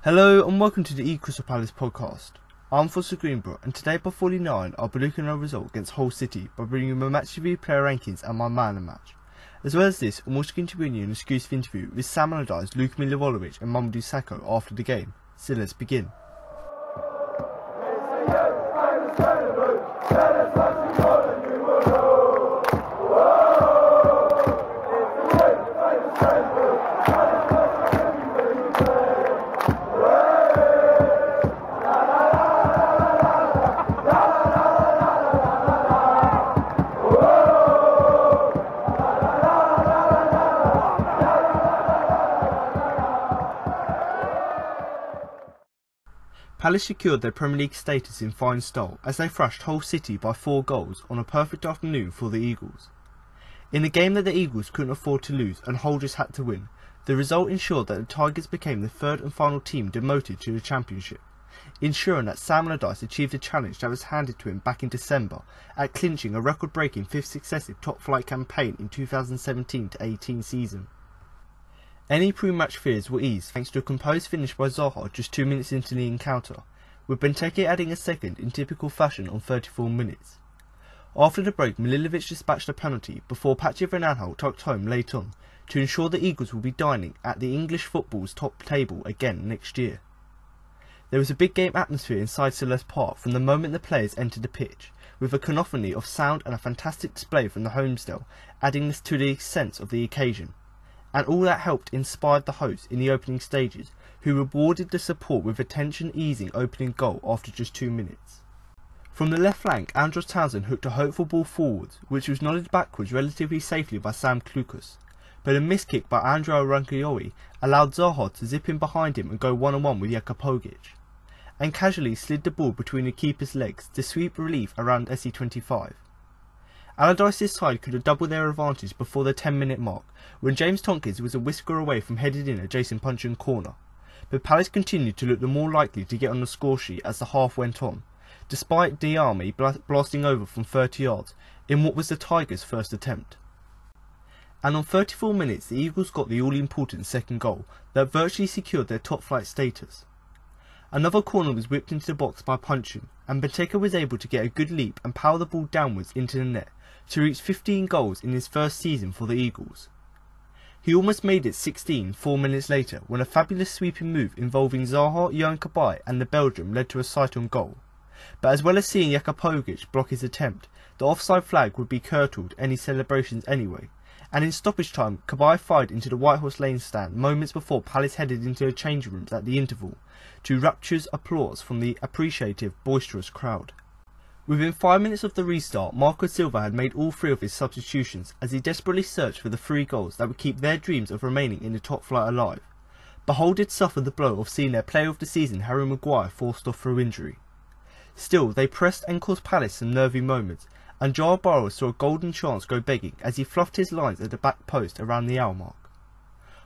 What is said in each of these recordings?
Hello and welcome to the Crystal Palace podcast. I'm Alfonso Greenbrook and today by 49 I'll be looking at a result against Hull City by bringing you my match review, player rankings and my man of the match. As well as this, I'm also going to bring you an exclusive interview with Sam Allardyce, Luka Milivojevic and Mamadou Sakho after the game. So let's begin. Palace secured their Premier League status in fine style as they thrashed Hull City by 4 goals on a perfect afternoon for the Eagles. In a game that the Eagles couldn't afford to lose and Hull just had to win, the result ensured that the Tigers became the third and final team demoted to the Championship, ensuring that Sam Allardyce achieved a challenge that was handed to him back in December at clinching a record-breaking 5th successive top-flight campaign in 2017-18 season. Any pre-match fears were eased thanks to a composed finish by Zaha just 2 minutes into the encounter, with Benteke adding a second in typical fashion on 34 minutes. After the break, Milivojevic dispatched a penalty before Patrick van Aanholt tucked home late on to ensure the Eagles will be dining at the English football's top table again next year. There was a big game atmosphere inside Selhurst Park from the moment the players entered the pitch, with a cacophony of sound and a fantastic display from the homestyle adding to the sense of the occasion. And all that helped inspired the hosts in the opening stages, who rewarded the support with a tension-easing opening goal after just 2 minutes. From the left flank, Townsend hooked a hopeful ball forwards, which was nodded backwards relatively safely by Sam Clucas, but a missed kick by Andrea Rankioi allowed Zaha to zip in behind him and go one-on-one with Jakupovic, and casually slid the ball between the keeper's legs to sweep relief around S1E49. Allardyce's side could have doubled their advantage before the 10-minute mark, when James Tomkins was a whisker away from headed in a Jason punching corner, but Palace continued to look the more likely to get on the score sheet as the half went on, despite Diarmi blasting over from 30 yards in what was the Tigers' first attempt. And on 34 minutes the Eagles got the all-important second goal that virtually secured their top-flight status. Another corner was whipped into the box by punching, and Benteke was able to get a good leap and power the ball downwards into the net to reach 15 goals in his first season for the Eagles. He almost made it 16 4 minutes later when a fabulous sweeping move involving Zaha, Cabaye and the Belgium led to a sight-on goal. But as well as seeing Jakupovic block his attempt, the offside flag would be curtailed any celebrations anyway, and in stoppage time Cabaye fired into the White Horse Lane stand moments before Palace headed into the changing rooms at the interval, to rapturous applause from the appreciative, boisterous crowd. Within 5 minutes of the restart, Marco Silva had made all 3 of his substitutions as he desperately searched for the 3 goals that would keep their dreams of remaining in the top flight alive. But Hull did suffer the blow of seeing their player of the season, Harry Maguire, forced off through injury. Still, they pressed and caused Palace some nervy moments, and Joel Burrows saw a golden chance go begging as he fluffed his lines at the back post around the hour mark.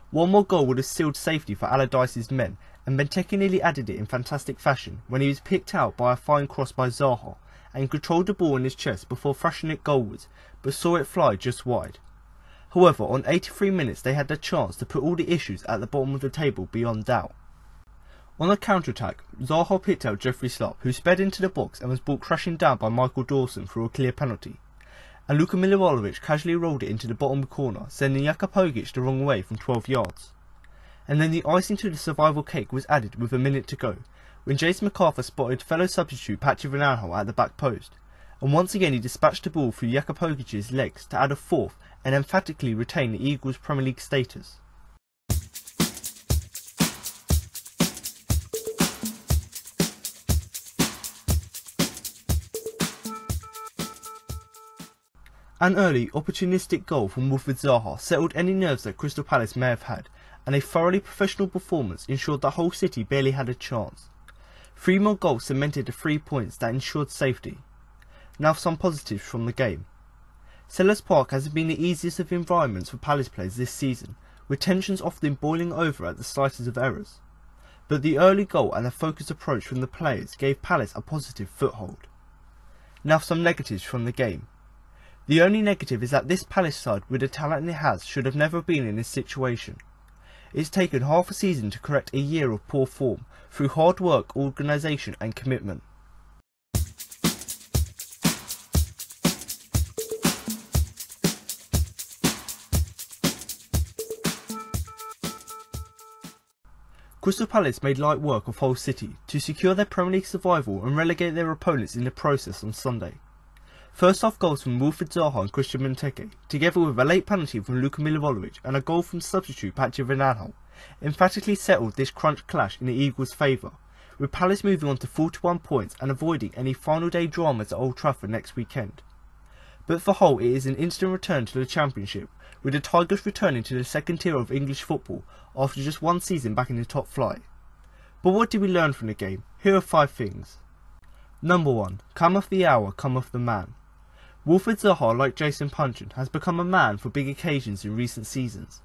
One more goal would have sealed safety for Allardyce's men, and Benteke nearly added it in fantastic fashion when he was picked out by a fine cross by Zaha, and controlled the ball in his chest before thrashing it goalwards, but saw it fly just wide. However, on 83 minutes they had the chance to put all the issues at the bottom of the table beyond doubt. On a counter-attack, Zaha picked out Jeffrey Slupp, who sped into the box and was brought crashing down by Michael Dawson through a clear penalty, and Luka Milivojevic casually rolled it into the bottom corner, sending Jakupovic the wrong way from 12 yards. And then the icing to the survival cake was added with a minute to go, when Jace McArthur spotted fellow substitute Patrick van Aanholt at the back post, and once again he dispatched the ball through Jakupovic's legs to add a 4th and emphatically retain the Eagles' Premier League status. An early, opportunistic goal from Wilfried Zaha settled any nerves that Crystal Palace may have had, and a thoroughly professional performance ensured that Hull City barely had a chance. 3 more goals cemented the 3 points that ensured safety. Now some positives from the game. Selhurst Park hasn't been the easiest of environments for Palace players this season, with tensions often boiling over at the slightest of errors. But the early goal and the focused approach from the players gave Palace a positive foothold. Now some negatives from the game. The only negative is that this Palace side, with the talent it has, should have never been in this situation. It's taken half a season to correct a year of poor form through hard work, organisation and commitment. Crystal Palace made light work of Hull City to secure their Premier League survival and relegate their opponents in the process on Sunday. First half goals from Wilfried, Zaha and Benteke, together with a late penalty from Luka Milivojevic and a goal from substitute Patrick van Aanholt, emphatically settled this crunch clash in the Eagles' favour, with Palace moving on to 41 points and avoiding any final day dramas at Old Trafford next weekend. But for Hull it is an instant return to the Championship, with the Tigers returning to the second tier of English football after just one season back in the top flight. But what did we learn from the game? Here are 5 things. Number 1. Cometh the hour, cometh the man. Wilfried Zaha, like Jason Puncheon, has become a man for big occasions in recent seasons.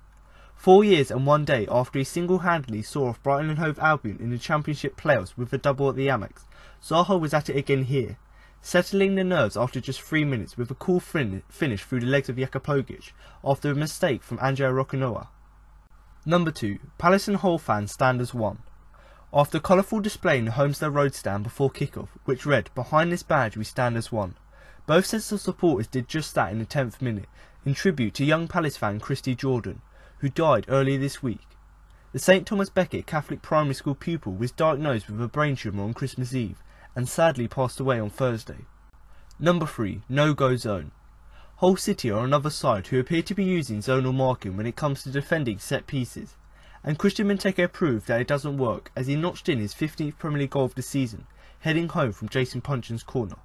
4 years and 1 day after he single-handedly saw off Brighton and Hove Albion in the Championship playoffs with a double at the Amex, Zaha was at it again here, settling the nerves after just 3 minutes with a cool finish through the legs of Jakupovic after a mistake from Andrea Rokanoa. Number 2. Palace and Hull fans stand as one. After a colourful display in the Homestead Road stand before kick-off, which read, "Behind this badge we stand as one," both sets of supporters did just that in the 10th minute, in tribute to young Palace fan Christy Jordan, who died earlier this week. The St Thomas Becket Catholic primary school pupil was diagnosed with a brain tumour on Christmas Eve, and sadly passed away on Thursday. Number 3. No-go zone. Hull City are another side who appear to be using zonal marking when it comes to defending set pieces, and Benteke proved that it doesn't work as he notched in his 15th Premier League goal of the season, heading home from Jason Puncheon's corner.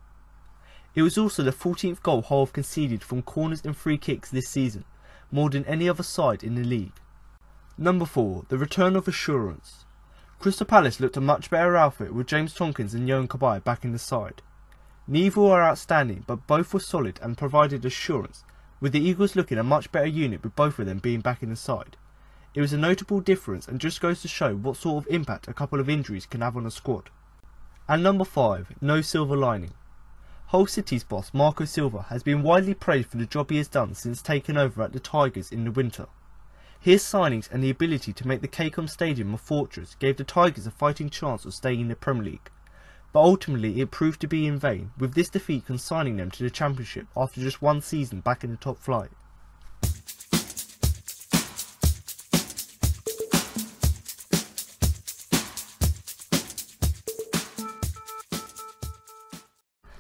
It was also the 14th goal Hull have conceded from corners and free kicks this season, more than any other side in the league. Number 4. The return of assurance. Crystal Palace looked a much better outfit with James Tomkins and Cabaye back in the side. Neither were outstanding, but both were solid and provided assurance, with the Eagles looking a much better unit with both of them being back in the side. It was a notable difference and just goes to show what sort of impact a couple of injuries can have on a squad. And number 5. No silver lining. Hull City's boss Marco Silva has been widely praised for the job he has done since taking over at the Tigers in the winter. His signings and the ability to make the KCOM Stadium a fortress gave the Tigers a fighting chance of staying in the Premier League, but ultimately it proved to be in vain, with this defeat consigning them to the Championship after just one season back in the top flight.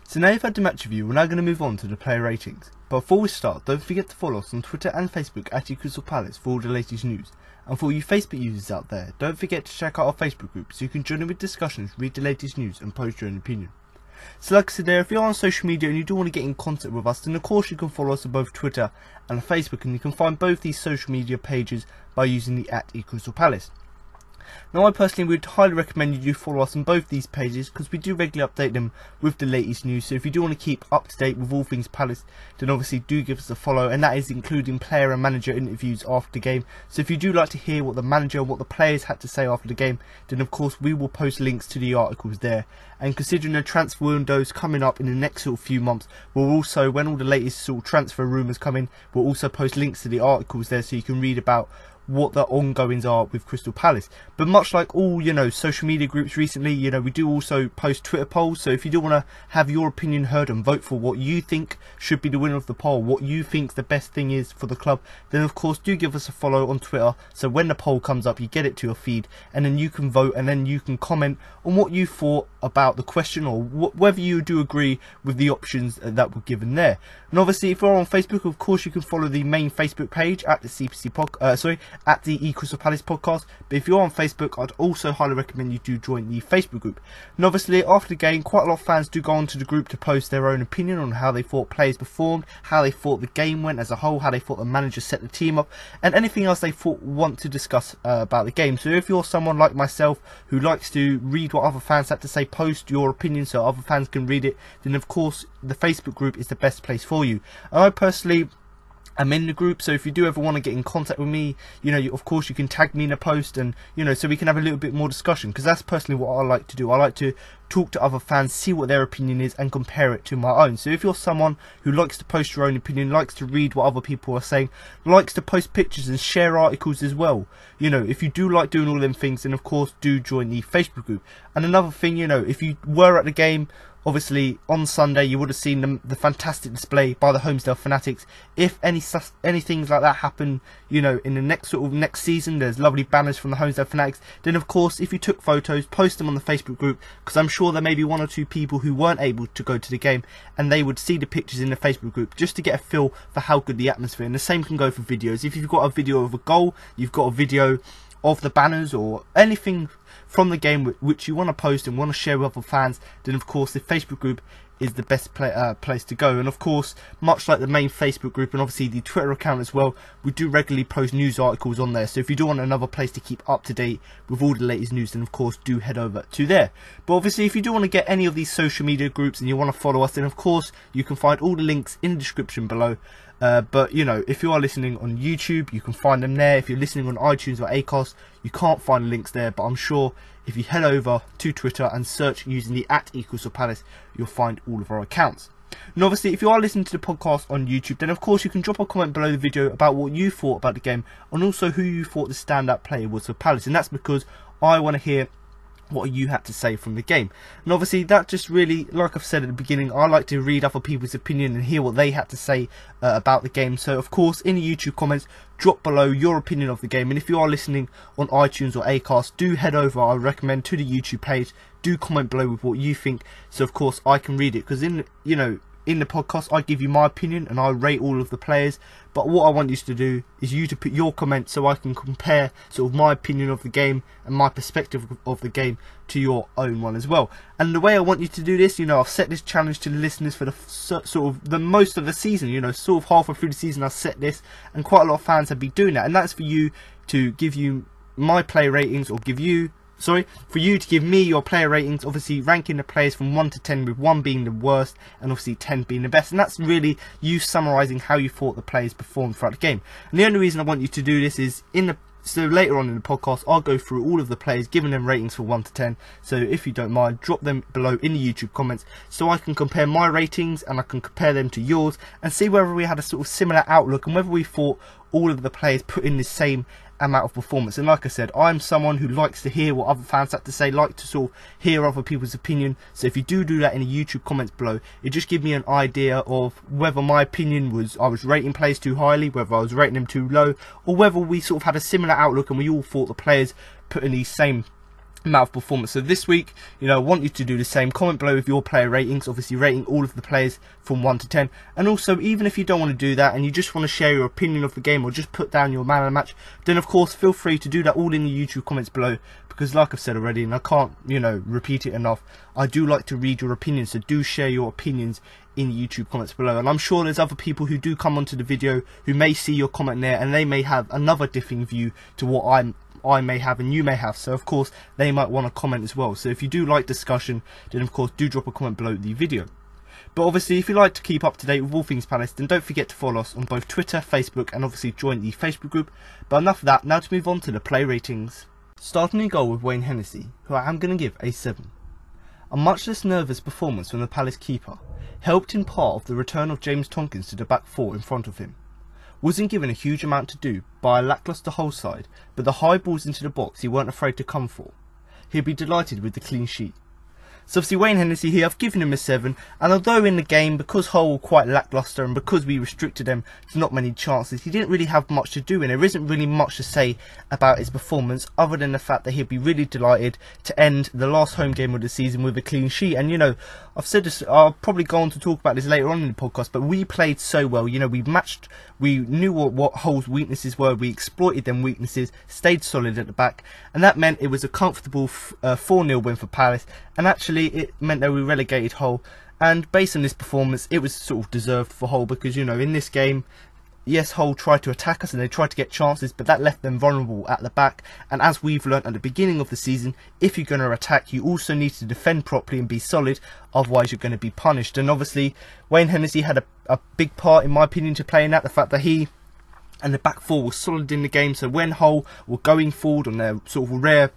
So now you've had the match review, we're now going to move on to the player ratings. But before we start, don't forget to follow us on Twitter and Facebook at Crystal Palace for all the latest news. And for all you Facebook users out there, don't forget to check out our Facebook group so you can join in with discussions, read the latest news and post your own opinion. So like I said there, if you're on social media and you do want to get in contact with us, then of course you can follow us on both Twitter and Facebook, and you can find both these social media pages by using the @Crystal Palace. Now I personally would highly recommend you do follow us on both these pages because we do regularly update them with the latest news, so if you do want to keep up to date with all things Palace, then obviously do give us a follow, and that is including player and manager interviews after the game. So if you do like to hear what the manager and what the players had to say after the game, then of course we will post links to the articles there. And considering the transfer windows coming up in the next sort of few months, we'll also, when all the latest sort of transfer rumours come in, we'll also post links to the articles there so you can read about what the ongoings are with Crystal Palace. But much like all, social media groups recently, we do also post Twitter polls, so if you do want to have your opinion heard and vote for what you think should be the winner of the poll, what you think the best thing is for the club, then of course do give us a follow on Twitter, so when the poll comes up you get it to your feed, and then you can vote, and then you can comment on what you thought about the question, or whether you do agree with the options that were given there. And obviously if you're on Facebook, of course you can follow the main Facebook page at the at the Crystal Palace podcast. But if you're on Facebook, I'd also highly recommend you do join the Facebook group. And obviously after the game, quite a lot of fans do go onto the group to post their own opinion on how they thought players performed, how they thought the game went as a whole, how they thought the manager set the team up, and anything else they want to discuss about the game. So if you're someone like myself who likes to read what other fans have to say, post your opinion so other fans can read it, then of course the Facebook group is the best place for you. And I personally I'm in the group, so if you do ever want to get in contact with me, of course you can tag me in a post, and so we can have a little bit more discussion, because that's personally what I like to do. I like to talk to other fans, see what their opinion is and compare it to my own. So if you're someone who likes to post your own opinion, likes to read what other people are saying, likes to post pictures and share articles as well, you know, if you do like doing all them things, then of course do join the Facebook group. And another thing, you know, if you were at the game, obviously on Sunday you would have seen the fantastic display by the Homestead Fanatics. If any things like that happen, you know, in the next season, there's lovely banners from the Homestead Fanatics, then of course if you took photos, post them on the Facebook group, because I'm sure there may be one or two people who weren't able to go to the game and they would see the pictures in the Facebook group just to get a feel for how good the atmosphere. And the same can go for videos. If you've got a video of a goal, you've got a video of the banners or anything from the game which you want to post and want to share with other fans, then of course the Facebook group is the best place to go. And of course, much like the main Facebook group and obviously the Twitter account as well, we do regularly post news articles on there. So if you do want another place to keep up to date with all the latest news, then of course do head over to there. But obviously if you do want to get any of these social media groups and you want to follow us, then of course you can find all the links in the description below. But you know, if you are listening on YouTube, you can find them there. If you're listening on iTunes or Acast, you can't find links there, but I'm sure if you head over to Twitter and search using the @EqualsForPalace, you'll find all of our accounts. And obviously if you are listening to the podcast on YouTube, then of course you can drop a comment below the video about what you thought about the game and also who you thought the standout player was for Palace. And that's because I want to hear what you had to say from the game. And obviously that just really, like I've said at the beginning, I like to read other people's opinion and hear what they had to say about the game. So of course in the YouTube comments, drop below your opinion of the game. And if you are listening on iTunes or Acast, do head over, I recommend, to the YouTube page. Do comment below with what you think, so of course I can read it, because in the podcast I give you my opinion and I rate all of the players, but what I want you to do is you to put your comment so I can compare sort of my opinion of the game and my perspective of the game to your own one as well. And the way I want you to do this, you know, I've set this challenge to the listeners for the sort of the most of the season, you know, sort of halfway through the season I've set this, and quite a lot of fans have been doing that, and that's for you to give you my player ratings, or for you to give me your player ratings, obviously ranking the players from 1 to 10, with 1 being the worst and obviously 10 being the best. And that's really you summarising how you thought the players performed throughout the game. And the only reason I want you to do this is so later on in the podcast I'll go through all of the players, giving them ratings for 1 to 10. So if you don't mind, drop them below in the YouTube comments so I can compare my ratings and I can compare them to yours and see whether we had a sort of similar outlook and whether we thought all of the players put in the same amount of performance. And like I said, I'm someone who likes to hear what other fans have to say, like to sort of hear other people's opinion. So if you do that in the YouTube comments below, it just gives me an idea of whether my opinion was I was rating players too highly, whether I was rating them too low, or whether we sort of had a similar outlook and we all thought the players put in the same amount of performance. So this week, you know, I want you to do the same. Comment below with your player ratings, obviously rating all of the players from 1 to 10. And also, even if you don't want to do that and you just want to share your opinion of the game or just put down your man of the match, then of course feel free to do that all in the YouTube comments below, because like I've said already, and I can't, you know, repeat it enough, I do like to read your opinions. So do share your opinions in the YouTube comments below. And I'm sure there's other people who do come onto the video who may see your comment there and they may have another differing view to what I may have and you may have, so of course they might want to comment as well. So if you do like discussion, then of course do drop a comment below the video. But obviously if you like to keep up to date with all things Palace, then don't forget to follow us on both Twitter, Facebook, and obviously join the Facebook group. But enough of that, now to move on to the play ratings. Starting in goal with Wayne Hennessy, who I am going to give a 7. A much less nervous performance from the Palace keeper, helped in part of the return of James Tomkins to the back 4 in front of him. Wasn't given a huge amount to do by a lacklustre Hull side, but the high balls into the box he weren't afraid to come for. He'd be delighted with the clean sheet. So obviously Wayne Hennessy here, I've given him a 7, and although in the game, because Hull were quite lacklustre and because we restricted them to not many chances, he didn't really have much to do, and there isn't really much to say about his performance other than the fact that he'd be really delighted to end the last home game of the season with a clean sheet. And you know, I've said this, I'll probably go on to talk about this later on in the podcast, but we played so well. You know, we knew what Hull's weaknesses were, we exploited them weaknesses, stayed solid at the back, and that meant it was a comfortable 4-0 win for Palace. And actually it meant that we relegated Hull, and based on this performance it was sort of deserved for Hull, because you know, in this game, yes, Hull tried to attack us and they tried to get chances, but that left them vulnerable at the back. And as we've learnt at the beginning of the season, if you're going to attack, you also need to defend properly and be solid, otherwise you're going to be punished. And obviously Wayne Hennessy had a big part, in my opinion, to play in that. The fact that he and the back 4 were solid in the game, so when Hull were going forward on their sort of rare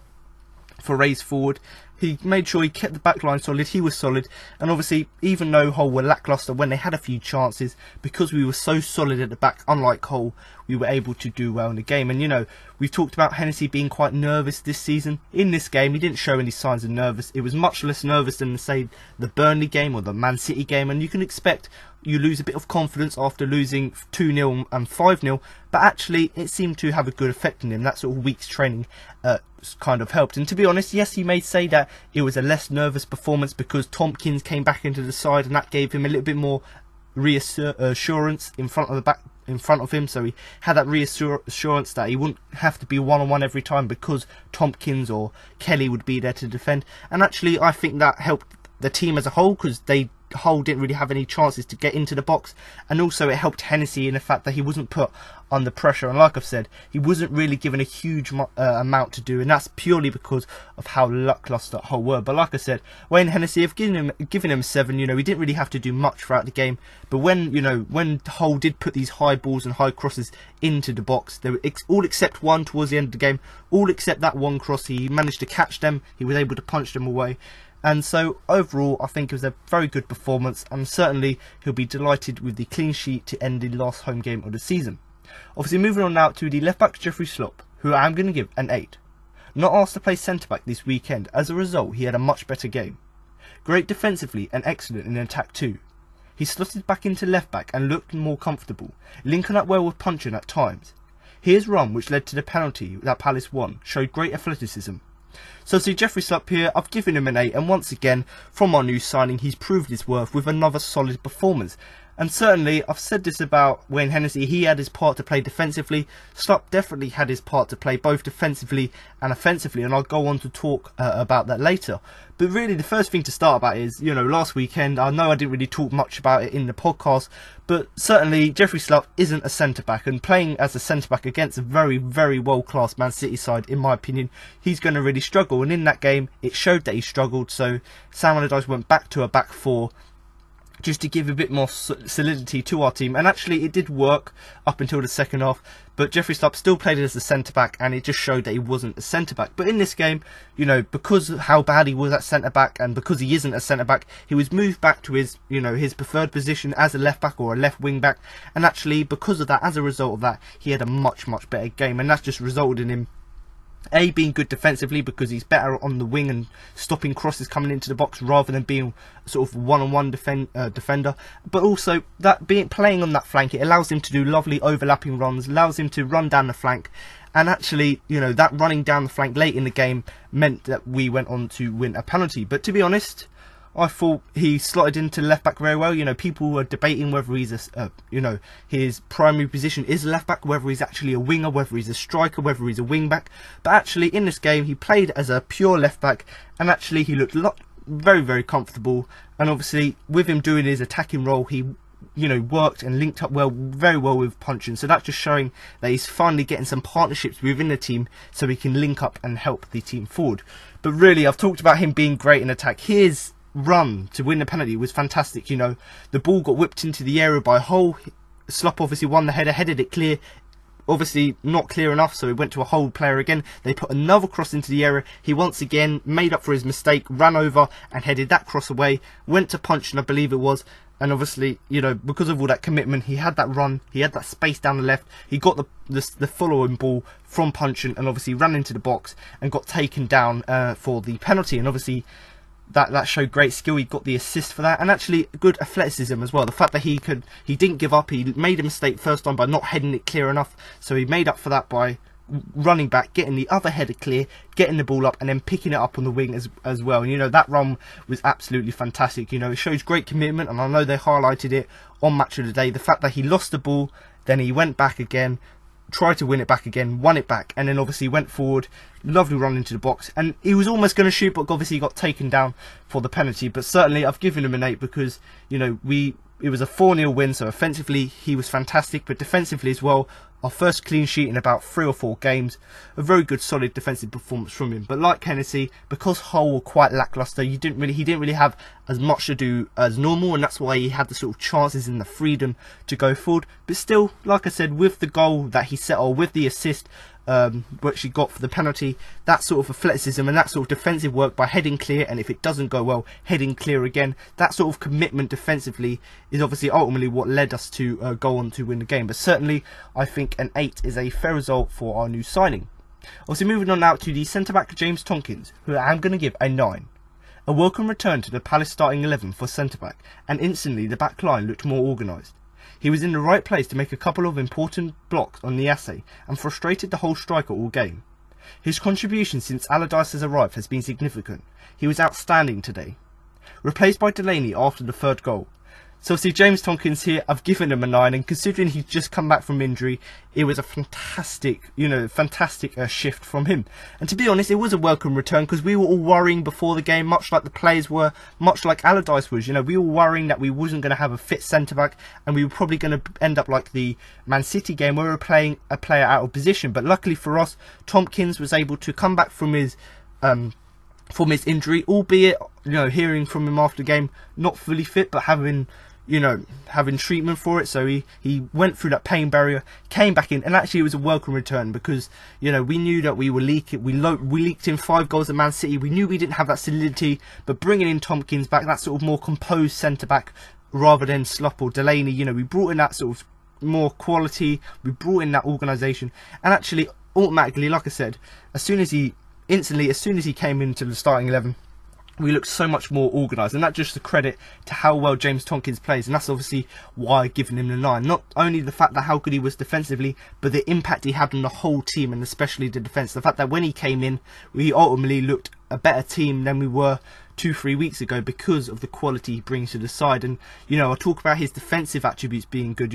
forays forward, He made sure he kept the back line solid, he was solid, and obviously, even though Hull were lacklustre when they had a few chances, because we were so solid at the back, unlike Hull, we were able to do well in the game. And, you know, we've talked about Hennessy being quite nervous this season. In this game, he didn't show any signs of nervous. It was much less nervous than, say, the Burnley game or the Man City game, and you can expect you lose a bit of confidence after losing 2-0 and 5-0, but actually it seemed to have a good effect on him. That sort of week's training kind of helped. And to be honest, yes, you may say that it was a less nervous performance because Tomkins came back into the side and that gave him a little bit more reassurance in front of him, so he had that reassurance that he wouldn't have to be one-on-one every time because Tomkins or Kelly would be there to defend. And actually I think that helped the team as a whole, because Hull didn't really have any chances to get into the box, and also it helped Hennessy in the fact that he wasn't put under pressure, and like I've said, he wasn't really given a huge amount to do, and that's purely because of how lacklustre Hull were. But like I said, Wayne Hennessy have given him 7. You know, he didn't really have to do much throughout the game, but when Hull did put these high balls and high crosses into the box, they were all except one towards the end of the game, all except that one cross, he managed to catch them, he was able to punch them away. And so overall I think it was a very good performance, and certainly he'll be delighted with the clean sheet to end the last home game of the season. Obviously moving on now to the left back Jeffrey Slopp, who I'm going to give an 8. Not asked to play centre back this weekend, as a result he had a much better game. Great defensively and excellent in attack too. He slotted back into left back and looked more comfortable, linking up well with punching at times. His run, which led to the penalty that Palace won, showed great athleticism. So see Jeffrey Slopp here, I've given him an 8, and once again, from our new signing, he's proved his worth with another solid performance. And certainly, I've said this about Wayne Hennessy, he had his part to play defensively. Slopp definitely had his part to play both defensively and offensively, and I'll go on to talk about that later. But really, the first thing to start about is, you know, last weekend, I know I didn't really talk much about it in the podcast, but certainly Jeffrey Slopp isn't a centre-back, and playing as a centre-back against a very, very world-class Man City side, in my opinion, he's going to really struggle. And in that game, it showed that he struggled, so Sam Allardyce went back to a back 4, just to give a bit more solidity to our team, and actually it did work up until the second half. But Jeffrey Slopp still played as a centre back, and it just showed that he wasn't a centre back. But in this game, you know, because of how bad he was at centre back, and because he isn't a centre back, he was moved back to his, you know, his preferred position as a left back or a left wing back. And actually, because of that, as a result of that, he had a much better game, and that's just resulted in him being good defensively, because he's better on the wing and stopping crosses coming into the box rather than being sort of one-on-one defender. But also that playing on that flank, it allows him to do lovely overlapping runs, allows him to run down the flank. And actually, you know, that running down the flank late in the game meant that we went on to win a penalty. But to be honest, I thought he slotted into left back very well. You know, people were debating whether he's you know, his primary position is left back, whether he's actually a winger, whether he's a striker, whether he's a wing back. But actually, in this game, he played as a pure left back, and actually he looked very, very comfortable. And obviously, with him doing his attacking role, he, you know, worked and linked up very well with punching. So that's just showing that he's finally getting some partnerships within the team, so he can link up and help the team forward. But really, I've talked about him being great in attack. His run to win the penalty was fantastic. You know, the ball got whipped into the area by Hull. Slopp obviously won the header, headed it clear, obviously not clear enough, so it went to a Hull player again. They put another cross into the area. He once again made up for his mistake, ran over and headed that cross away, went to punch, and I believe it was. And obviously, you know, because of all that commitment, he had that run, he had that space down the left, he got the following ball from punching, and obviously ran into the box and got taken down for the penalty. And obviously that showed great skill. He got the assist for that, and actually good athleticism as well. The fact that he didn't give up. He made a mistake first time by not heading it clear enough, so he made up for that by running back, getting the other header clear, getting the ball up, and then picking it up on the wing as well. And you know, that run was absolutely fantastic. You know, it shows great commitment, and I know they highlighted it on Match of the Day. The fact that he lost the ball, then he went back again, tried to win it back again, won it back, and then obviously went forward, lovely run into the box, and he was almost going to shoot, but obviously he got taken down for the penalty. But certainly I've given him an 8 because, you know, it was a 4-0 win, so offensively he was fantastic, but defensively as well, our first clean sheet in about 3 or 4 games, a very good solid defensive performance from him. But like Hennessy, because Hull were quite lacklustre, he didn't really have as much to do as normal, and that's why he had the sort of chances and the freedom to go forward. But still, like I said, with the goal that he set, or with the assist, which he got for the penalty, that sort of athleticism and that sort of defensive work by heading clear, and if it doesn't go well, heading clear again, that sort of commitment defensively is obviously ultimately what led us to go on to win the game. But certainly I think an 8 is a fair result for our new signing. Obviously moving on now to the centre-back James Tomkins, who I'm going to give a 9. A welcome return to the Palace starting 11 for centre-back, and instantly the back line looked more organised. He was in the right place to make a couple of important blocks on the essay and frustrated the whole striker all game. His contribution since Allardyce has arrived has been significant. He was outstanding today. Replaced by Delaney after the third goal. So obviously James Tomkins here, I've given him a 9, and considering he's just come back from injury, it was a fantastic, fantastic shift from him. And to be honest, it was a welcome return, because we were all worrying before the game, much like the players were, much like Allardyce was. We were worrying that we wasn't going to have a fit centre-back, and we were probably going to end up like the Man City game, where we were playing a player out of position. But luckily for us, Tomkins was able to come back from his injury, albeit, hearing from him after the game, not fully fit, but having treatment for it. So he went through that pain barrier, came back in, and actually it was a welcome return, because we knew that we were leaking. We leaked in 5 goals at Man City. We knew we didn't have that solidity, but bringing in Tomkins back, that sort of more composed centre back rather than Slop or Delaney, we brought in that sort of more quality. We brought in that organisation, and actually automatically, like I said, as soon as he came into the starting 11, we looked so much more organised, and that's just a credit to how well James Tomkins plays, and that's obviously why I've given him the 9. Not only the fact that how good he was defensively, but the impact he had on the whole team, and especially the defence. The fact that when he came in, we ultimately looked a better team than we were 2-3 weeks ago, because of the quality he brings to the side. And I'll talk about his defensive attributes being good.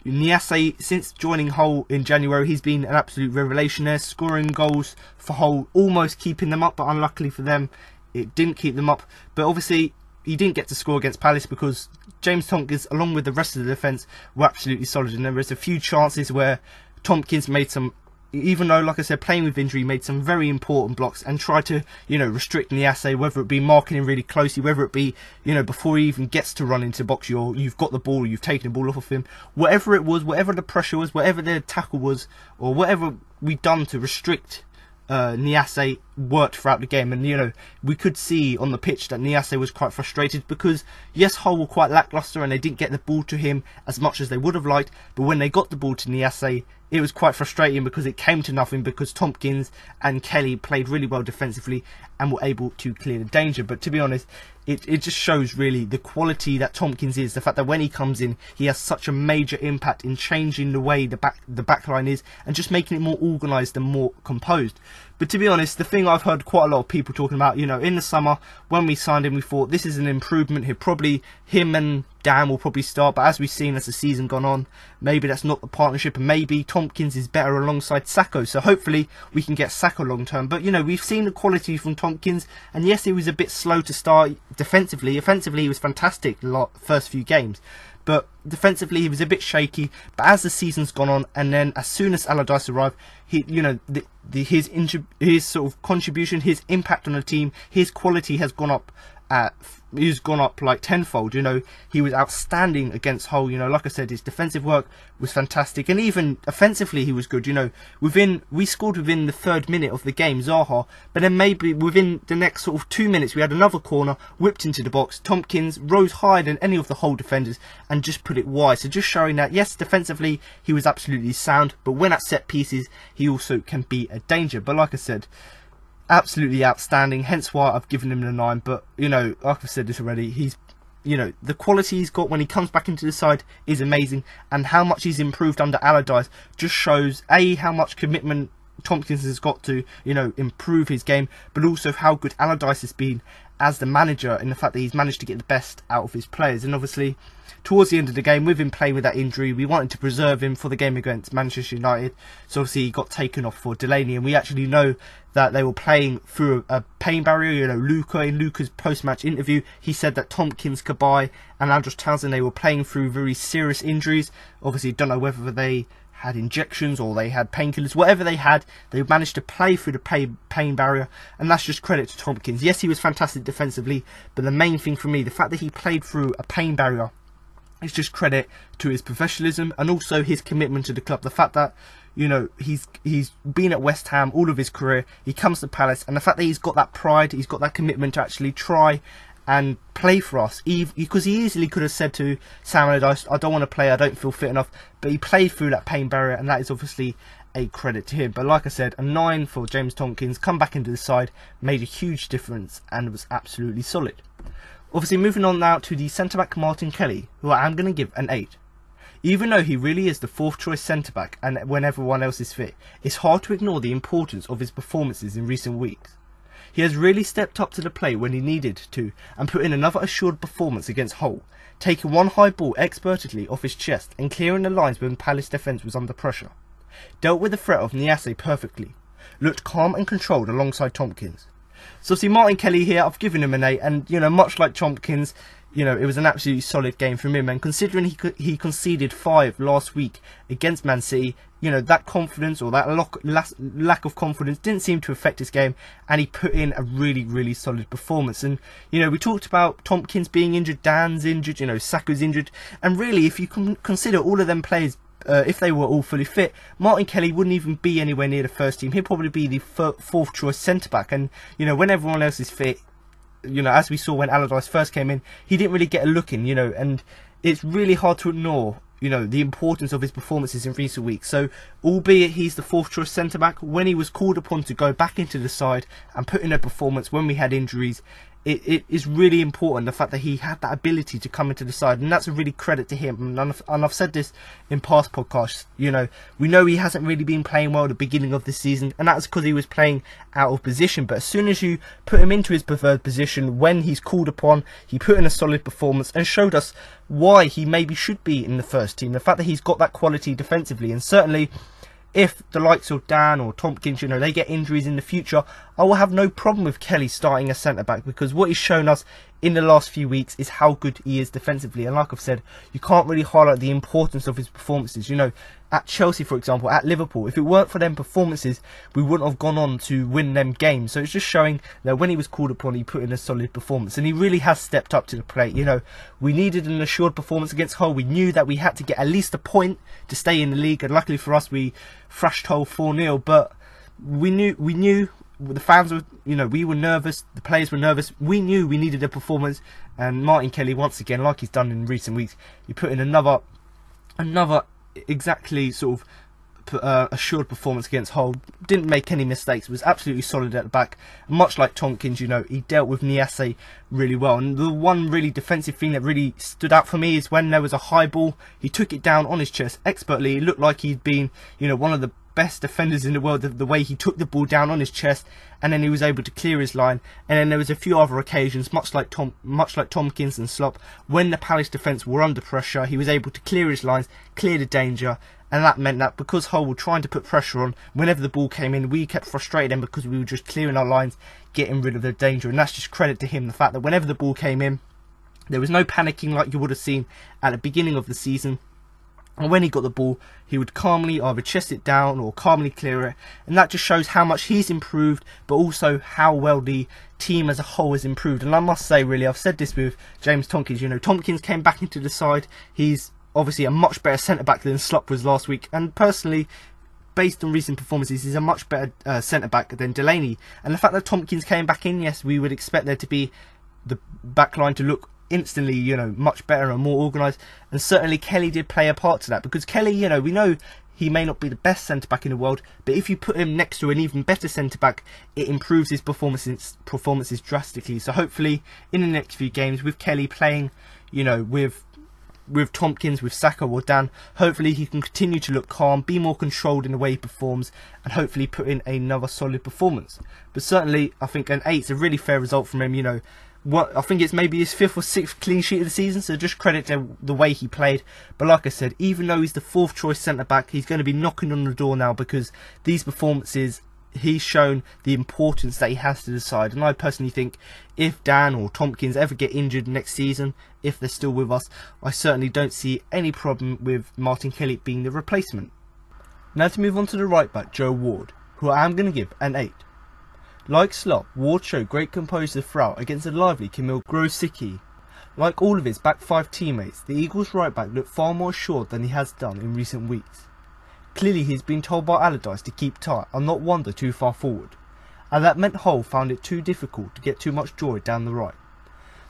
Niasse, since joining Hull in January, he's been an absolute revelation there, scoring goals for Hull, almost keeping them up, but unluckily for them, it didn't keep them up. But obviously he didn't get to score against Palace, because James Tomkins, along with the rest of the defence, were absolutely solid. And there was a few chances where Tomkins made some, even though, like I said, playing with injury, made some very important blocks and tried to, restrict Niasse, whether it be marking him really closely, whether it be, before he even gets to run into the box, you've got the ball, you've taken the ball off of him. Whatever it was, whatever the pressure was, whatever the tackle was, or whatever we'd done to restrict Niasse, worked throughout the game. And we could see on the pitch that Niasse was quite frustrated, because yes, Hull were quite lacklustre and they didn't get the ball to him as much as they would have liked, but when they got the ball to Niasse, it was quite frustrating, because it came to nothing, because Tomkins and Kelly played really well defensively and were able to clear the danger. But to be honest, it just shows really the quality that Tomkins is. The fact that when he comes in, he has such a major impact in changing the way the back line is, and just making it more organised and more composed. But to be honest, the thing I've heard quite a lot of people talking about, in the summer when we signed him, we thought this is an improvement. Him and Dan will probably start, but as we've seen as the season gone on, maybe that's not the partnership, and maybe Tomkins is better alongside Sakho. So hopefully we can get Sakho long term. But we've seen the quality from Tomkins, and yes, he was a bit slow to start defensively. Offensively, he was fantastic the first few games, but defensively he was a bit shaky. But as the season's gone on, and then as soon as Allardyce arrived, his sort of contribution, his impact on the team, his quality has gone up. He's gone up like tenfold. He was outstanding against Hull. Like I said, his defensive work was fantastic, and even offensively he was good. We scored within the 3rd minute of the game, Zaha, but then maybe within the next sort of 2 minutes we had another corner whipped into the box. Tomkins rose higher than any of the Hull defenders and just put it wide. So just showing that yes, defensively he was absolutely sound, but when at set pieces he also can be a danger. But like I said, absolutely outstanding, hence why I've given him the 9. But like I've said this already, he's the quality he's got when he comes back into the side is amazing, and how much he's improved under Allardyce just shows how much commitment Tomkins has got to improve his game, but also how good Allardyce has been as the manager, in the fact that he's managed to get the best out of his players. And obviously towards the end of the game, with him playing with that injury, we wanted to preserve him for the game against Manchester United, so obviously he got taken off for Delaney, and we actually know that they were playing through a pain barrier. In Luka's post-match interview, he said that Tomkins, Cabaye and Townsend, they were playing through very serious injuries. Obviously don't know whether they had injections or they had painkillers. Whatever they had, they managed to play through the pain barrier, and that's just credit to Tomkins. Yes, he was fantastic defensively, but the main thing for me, the fact that he played through a pain barrier, it's just credit to his professionalism and also his commitment to the club. The fact that You know, he's been at West Ham all of his career. He comes to Palace, and the fact that he's got that pride, he's got that commitment to actually try and play for us, because he easily could have said to Sam Allardyce, I don't want to play, I don't feel fit enough, but he played through that pain barrier, and that is obviously a credit to him. But like I said, a 9 for James Tomkins, come back into the side, made a huge difference, and was absolutely solid. Obviously, moving on now to the centre-back Martin Kelly, who I am going to give an 8. Even though he really is the 4th choice centre-back and when everyone else is fit, it's hard to ignore the importance of his performances in recent weeks. He has really stepped up to the plate when he needed to and put in another assured performance against Hull, taking one high ball expertly off his chest and clearing the lines when Palace defence was under pressure. Dealt with the threat of Niasse perfectly, looked calm and controlled alongside Tomkins. So see, Martin Kelly here, I've given him an 8, and you know, much like Tomkins, you know, it was an absolutely solid game from him, and considering he conceded 5 last week against Man City, you know, that confidence or that lack of confidence didn't seem to affect his game, and he put in a really solid performance. And you know, we talked about Tomkins being injured, Dan's injured, you know, Saka's injured, and really, if you can consider all of them players, if they were all fully fit, Martin Kelly wouldn't even be anywhere near the first team. He'd probably be the 4th choice centre back, and you know, when everyone else is fit, you know, as we saw when Allardyce first came in, he didn't really get a look in, you know, and it's really hard to ignore, you know, the importance of his performances in recent weeks. So, albeit he's the 4th choice centre-back, when he was called upon to go back into the side and put in a performance when we had injuries, it is really important, the fact that he had that ability to come into the side, and that's a really credit to him. And I've said this in past podcasts, you know, we know he hasn't really been playing well at the beginning of the season, and that's because he was playing out of position. But as soon as you put him into his preferred position, when he's called upon, he put in a solid performance and showed us why he maybe should be in the first team. The fact that he's got that quality defensively, and certainly if the likes of Dan or Tomkins, you know, they get injuries in the future, I will have no problem with Kelly starting as centre-back, because what he's shown us in the last few weeks is how good he is defensively. And like I've said, you can't really highlight the importance of his performances. You know, at Chelsea, for example, at Liverpool, if it weren't for them performances, we wouldn't have gone on to win them games. So it's just showing that when he was called upon, he put in a solid performance, and he really has stepped up to the plate. You know, we needed an assured performance against Hull. We knew that we had to get at least a point to stay in the league, and luckily for us, we thrashed Hull 4-0. But we knew the fans were, you know, we were nervous, the players were nervous. We knew we needed a performance, and Martin Kelly, once again, like he's done in recent weeks, he put in another exactly sort of assured performance against Hull. Didn't make any mistakes, was absolutely solid at the back. Much like Tomkins, you know, he dealt with Niasse really well. And the one really defensive thing that really stood out for me is when there was a high ball, he took it down on his chest expertly. It looked like he'd been, you know, one of the best defenders in the world, the way he took the ball down on his chest, and then he was able to clear his line. And then there was a few other occasions, much like Tomkins and Slop, when the Palace defence were under pressure, he was able to clear his lines, clear the danger, and that meant that because Hull were trying to put pressure on, whenever the ball came in, we kept frustrating them because we were just clearing our lines, getting rid of the danger. And that's just credit to him, the fact that whenever the ball came in, there was no panicking like you would have seen at the beginning of the season. And when he got the ball, he would calmly either chest it down or calmly clear it. And that just shows how much he's improved, but also how well the team as a whole has improved. And I must say, really, I've said this with James Tomkins. You know, Tomkins came back into the side. He's obviously a much better centre-back than Slop was last week. And personally, based on recent performances, he's a much better centre-back than Delaney. And the fact that Tomkins came back in, yes, we would expect there to be the back line to look instantly, you know, much better and more organised, and certainly Kelly did play a part to that, because Kelly, you know, we know he may not be the best centre-back in the world, but if you put him next to an even better centre-back, it improves his performances drastically. So hopefully in the next few games, with Kelly playing, you know, with Tomkins, with Saka or Dan, hopefully he can continue to look calm, be more controlled in the way he performs, and hopefully put in another solid performance. But certainly I think an 8's a really fair result from him. You know, I think it's maybe his 5th or 6th clean sheet of the season, so just credit to the way he played. But like I said, even though he's the 4th choice centre-back, he's going to be knocking on the door now, because these performances, he's shown the importance that he has to the side. And I personally think if Dan or Tomkins ever get injured next season, if they're still with us, I certainly don't see any problem with Martin Kelly being the replacement. Now to move on to the right back, Joe Ward, who I am going to give an 8. Like Slop, Ward showed great composure throughout against a lively Kamil Grosicki. Like all of his back 5 teammates, the Eagles right back looked far more assured than he has done in recent weeks. Clearly he's been told by Allardyce to keep tight and not wander too far forward, and that meant Hull found it too difficult to get too much joy down the right.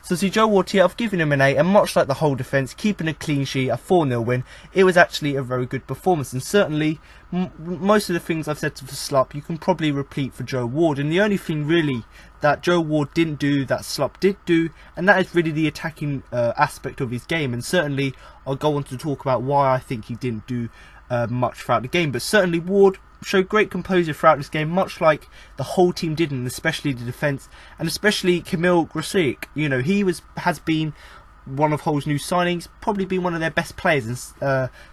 So see, Joe Ward here, I've given him an 8, and much like the whole defence, keeping a clean sheet, a 4-0 win, it was actually a very good performance, and certainly most of the things I've said for Slup you can probably repeat for Joe Ward, and the only thing really that Joe Ward didn't do that Slup did do, and that is really the attacking aspect of his game, and certainly I'll go on to talk about why I think he didn't do much throughout the game, but certainly Ward showed great composure throughout this game, much like the whole team did, and especially the defence, and especially Kamil Grosic. You know, he has been one of Hull's new signings, probably been one of their best players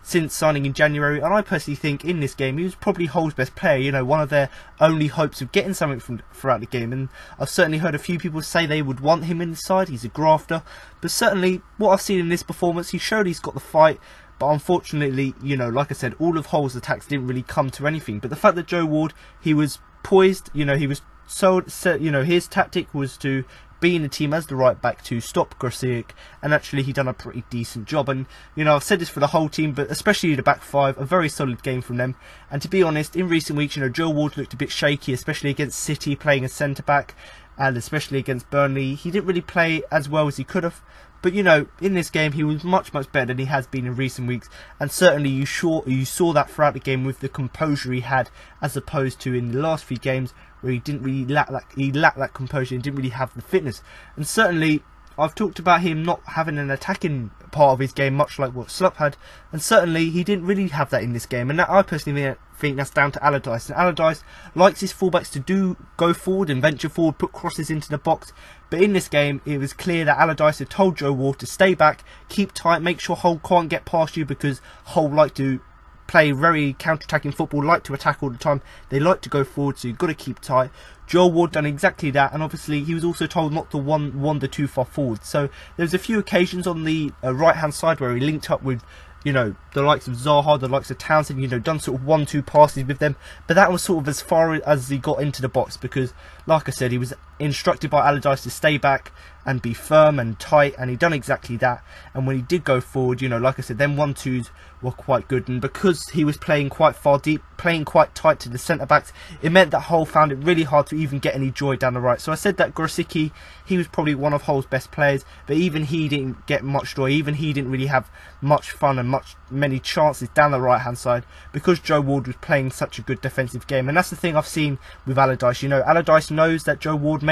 since signing in January, and I personally think in this game he was probably Hull's best player, you know, one of their only hopes of getting something from throughout the game, and I've certainly heard a few people say they would want him in the side. He's a grafter, but certainly what I've seen in this performance, he showed he's got the fight. But unfortunately, you know, like I said, all of Hull's attacks didn't really come to anything. But the fact that Joe Ward, he was poised, you know, he was so, you know, his tactic was to be in the team as the right back to stop Grosic, and actually he done a pretty decent job. And, you know, I've said this for the whole team, but especially the back five, a very solid game from them. And to be honest, in recent weeks, you know, Joe Ward looked a bit shaky, especially against City, playing as centre-back, and especially against Burnley. He didn't really play as well as he could have. But, you know, in this game, he was much better than he has been in recent weeks. And certainly you saw that throughout the game with the composure he had, as opposed to in the last few games where he didn't really lacked that composure and didn't really have the fitness. And certainly, I've talked about him not having an attacking part of his game, much like what Slup had. And certainly, he didn't really have that in this game. And that, I personally think that's down to Allardyce. And Allardyce likes his fullbacks to go forward and venture forward, put crosses into the box. But in this game, it was clear that Allardyce had told Joe Ward to stay back, keep tight, make sure Hull can't get past you, because Hull like to play very counter-attacking football, like to attack all the time. They like to go forward, so you've got to keep tight. Joe Ward done exactly that, and obviously he was also told not to wander too far forward. So there was a few occasions on the right-hand side where he linked up with, you know, the likes of Zaha, the likes of Townsend, you know, done sort of 1-2 passes with them. But that was sort of as far as he got into the box, because, like I said, he was instructed by Allardyce to stay back and be firm and tight, and he done exactly that. And when he did go forward, you know, like I said, them 1-2s were quite good, and because he was playing quite far deep, playing quite tight to the centre-backs, it meant that Hull found it really hard to even get any joy down the right. So I said that Grosic, he was probably one of Hull's best players, but even he didn't get much joy, even he didn't really have much fun and many chances down the right hand side, because Joe Ward was playing such a good defensive game. And that's the thing I've seen with Allardyce. You know, Allardyce knows that Joe Ward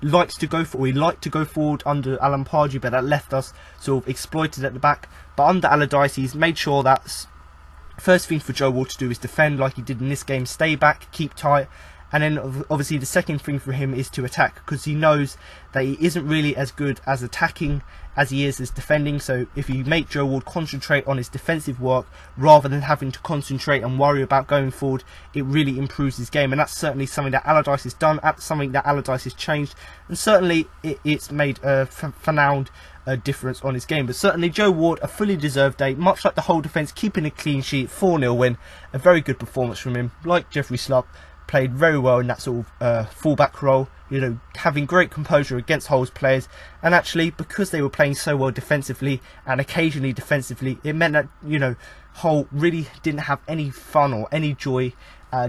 liked to go forward under Alan Pardew, but that left us sort of exploited at the back. But under Allardyce, he's made sure that first thing for Joe Ward to do is defend like he did in this game, stay back, keep tight. And then obviously the second thing for him is to attack, because he knows that he isn't really as good as attacking as he is as defending. So if you make Joe Ward concentrate on his defensive work rather than having to concentrate and worry about going forward, it really improves his game. And that's certainly something that Allardyce has done, something that Allardyce has changed, and certainly it's made a profound difference on his game. But certainly Joe Ward, a fully deserved day, much like the whole defence, keeping a clean sheet, 4-0 win, a very good performance from him. Like Jeffrey Slup, played very well in that sort of fullback role, you know, having great composure against Hull's players. And actually, because they were playing so well defensively and occasionally defensively, it meant that, you know, Hull really didn't have any fun or any joy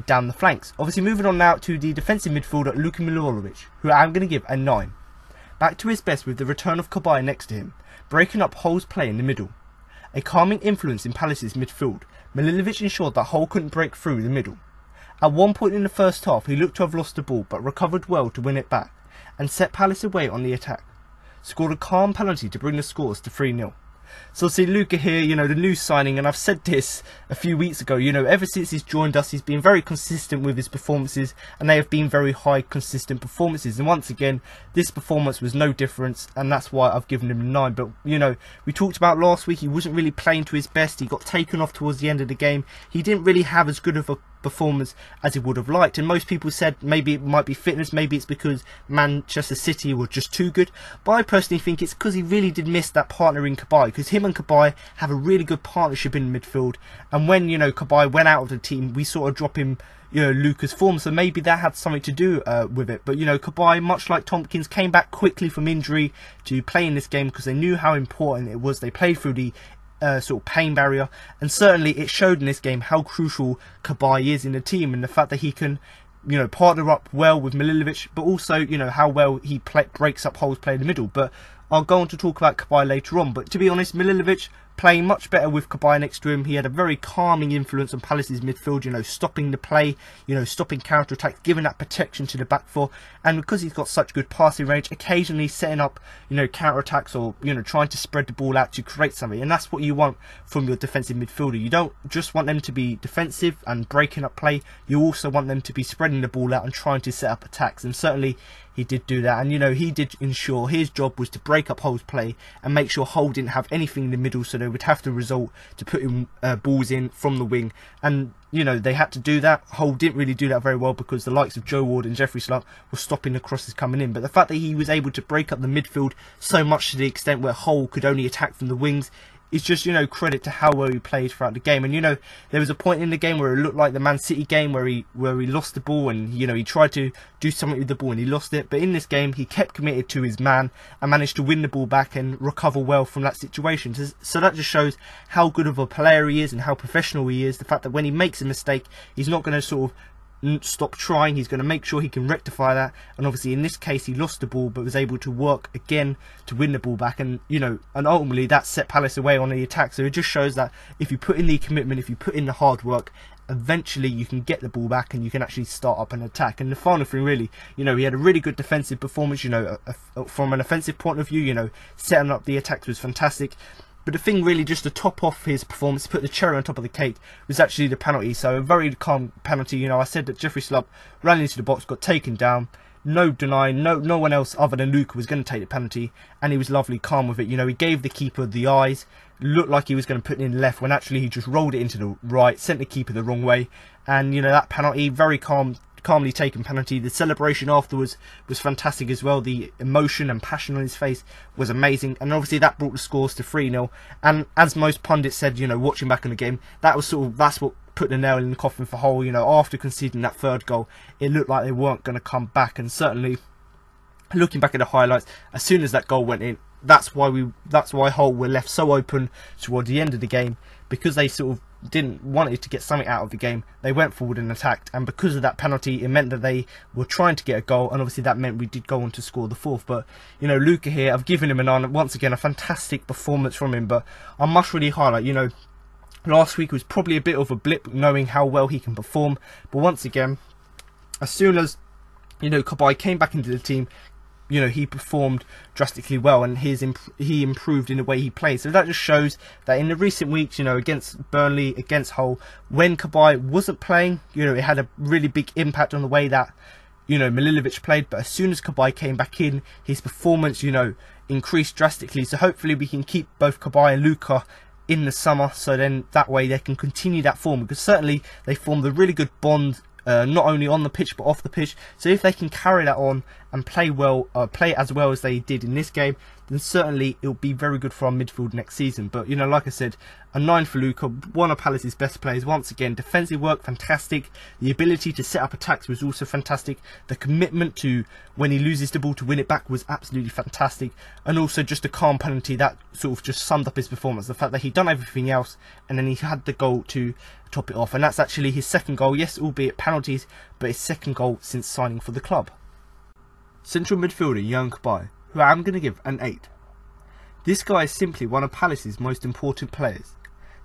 down the flanks. Obviously, moving on now to the defensive midfielder Luka Milivojevic, who I'm going to give a 9. Back to his best with the return of Cabaye next to him, breaking up Hull's play in the middle. A calming influence in Palace's midfield, Milivojevic ensured that Hull couldn't break through the middle. At one point in the first half, he looked to have lost the ball, but recovered well to win it back, and set Palace away on the attack. Scored a calm penalty to bring the scores to 3-0. So see Luka here, you know, the new signing, and I've said this a few weeks ago, you know, ever since he's joined us, he's been very consistent with his performances, and they have been very high consistent performances. And once again, this performance was no difference, and that's why I've given him a 9. But, you know, we talked about last week, he wasn't really playing to his best. He got taken off towards the end of the game. He didn't really have as good of a performance as he would have liked, and most people said maybe it might be fitness, maybe it's because Manchester City were just too good. But I personally think it's because he really did miss that partner in Cabaye, because him and Cabaye have a really good partnership in midfield, and when, you know, Cabaye went out of the team, we sort of drop him, you know, Luka's form, so maybe that had something to do with it. But, you know, Cabaye, much like Tomkins, came back quickly from injury to play in this game because they knew how important it was. They played through the sort of pain barrier, and certainly it showed in this game how crucial Cabaye is in the team, and the fact that he can, you know, partner up well with Milivojevic, but also, you know, how well he breaks up holes play in the middle. But I'll go on to talk about Cabaye later on. But to be honest, Milivojevic playing much better with Cabaye next to him. He had a very calming influence on Palace's midfield, you know, stopping the play, you know, stopping counter-attacks, giving that protection to the back four. And because he's got such good passing range, occasionally setting up, you know, counter-attacks, or, you know, trying to spread the ball out to create something. And that's what you want from your defensive midfielder. You don't just want them to be defensive and breaking up play. You also want them to be spreading the ball out and trying to set up attacks. And certainly he did do that. And, you know, he did ensure his job was to break up Hull's play and make sure Hull didn't have anything in the middle, so they would have to resort to putting balls in from the wing. And, you know, they had to do that. Hull didn't really do that very well because the likes of Joe Ward and Jeffrey Slupp were stopping the crosses coming in. But the fact that he was able to break up the midfield so much to the extent where Hull could only attack from the wings is just, you know, credit to how well he played throughout the game. And, you know, there was a point in the game where it looked like the Man City game where he lost the ball, and, you know, he tried to do something with the ball and he lost it. But in this game, he kept committed to his man and managed to win the ball back and recover well from that situation. So that just shows how good of a player he is and how professional he is. The fact that when he makes a mistake, he's not going to sort of stop trying. He's going to make sure he can rectify that. And obviously in this case he lost the ball but was able to work again to win the ball back, and, you know, and ultimately that set Palace away on the attack. So it just shows that if you put in the commitment, if you put in the hard work, eventually you can get the ball back and you can actually start up an attack. And the final thing, really, you know, he had a really good defensive performance, you know, from an offensive point of view, you know, setting up the attacks was fantastic. But the thing really just to top off his performance, to put the cherry on top of the cake, was actually the penalty. So a very calm penalty. You know, I said that Jeffrey Slupp ran into the box, got taken down. No denying, no one else other than Luka was going to take the penalty, and he was lovely calm with it. You know, he gave the keeper the eyes, looked like he was going to put it in left when actually he just rolled it into the right, sent the keeper the wrong way. And, you know, that penalty, very calmly taken penalty. The celebration afterwards was fantastic as well. The emotion and passion on his face was amazing, and obviously that brought the scores to 3-0. And as most pundits said, you know, watching back on the game, that's what put the nail in the coffin for Hull. You know, after conceding that third goal, it looked like they weren't going to come back. And certainly, looking back at the highlights, as soon as that goal went in, that's why Hull were left so open towards the end of the game, because they sort of wanted to get something out of the game. They went forward and attacked, and because of that penalty, it meant that they were trying to get a goal, and obviously that meant we did go on to score the fourth. But, you know, Luka here, I've given him once again a fantastic performance from him. But I must really highlight, you know, last week was probably a bit of a blip, knowing how well he can perform. But once again, as soon as, you know, Cabaye came back into the team, you know, he performed drastically well, and he improved in the way he played. So that just shows that in the recent weeks, you know, against Burnley, against Hull, when Cabaye wasn't playing, you know, it had a really big impact on the way that, you know, Milivojevic played. But as soon as Cabaye came back in, his performance, you know, increased drastically. So hopefully we can keep both Cabaye and Luka in the summer, so then that way they can continue that form, because certainly they formed a really good bond, not only on the pitch but off the pitch. So if they can carry that on and play well, play as well as they did in this game, then certainly it'll be very good for our midfield next season. But, you know, like I said, a 9 for Luka, one of Palace's best players. Once again, defensive work, fantastic. The ability to set up attacks was also fantastic. The commitment to, when he loses the ball, to win it back was absolutely fantastic. And also just a calm penalty that sort of just summed up his performance. The fact that he'd done everything else and then he had the goal to top it off. And that's actually his second goal. Yes, albeit penalties, but his second goal since signing for the club. Central midfielder Yohan Cabaye, who I'm going to give an 8. This guy is simply one of Palace's most important players.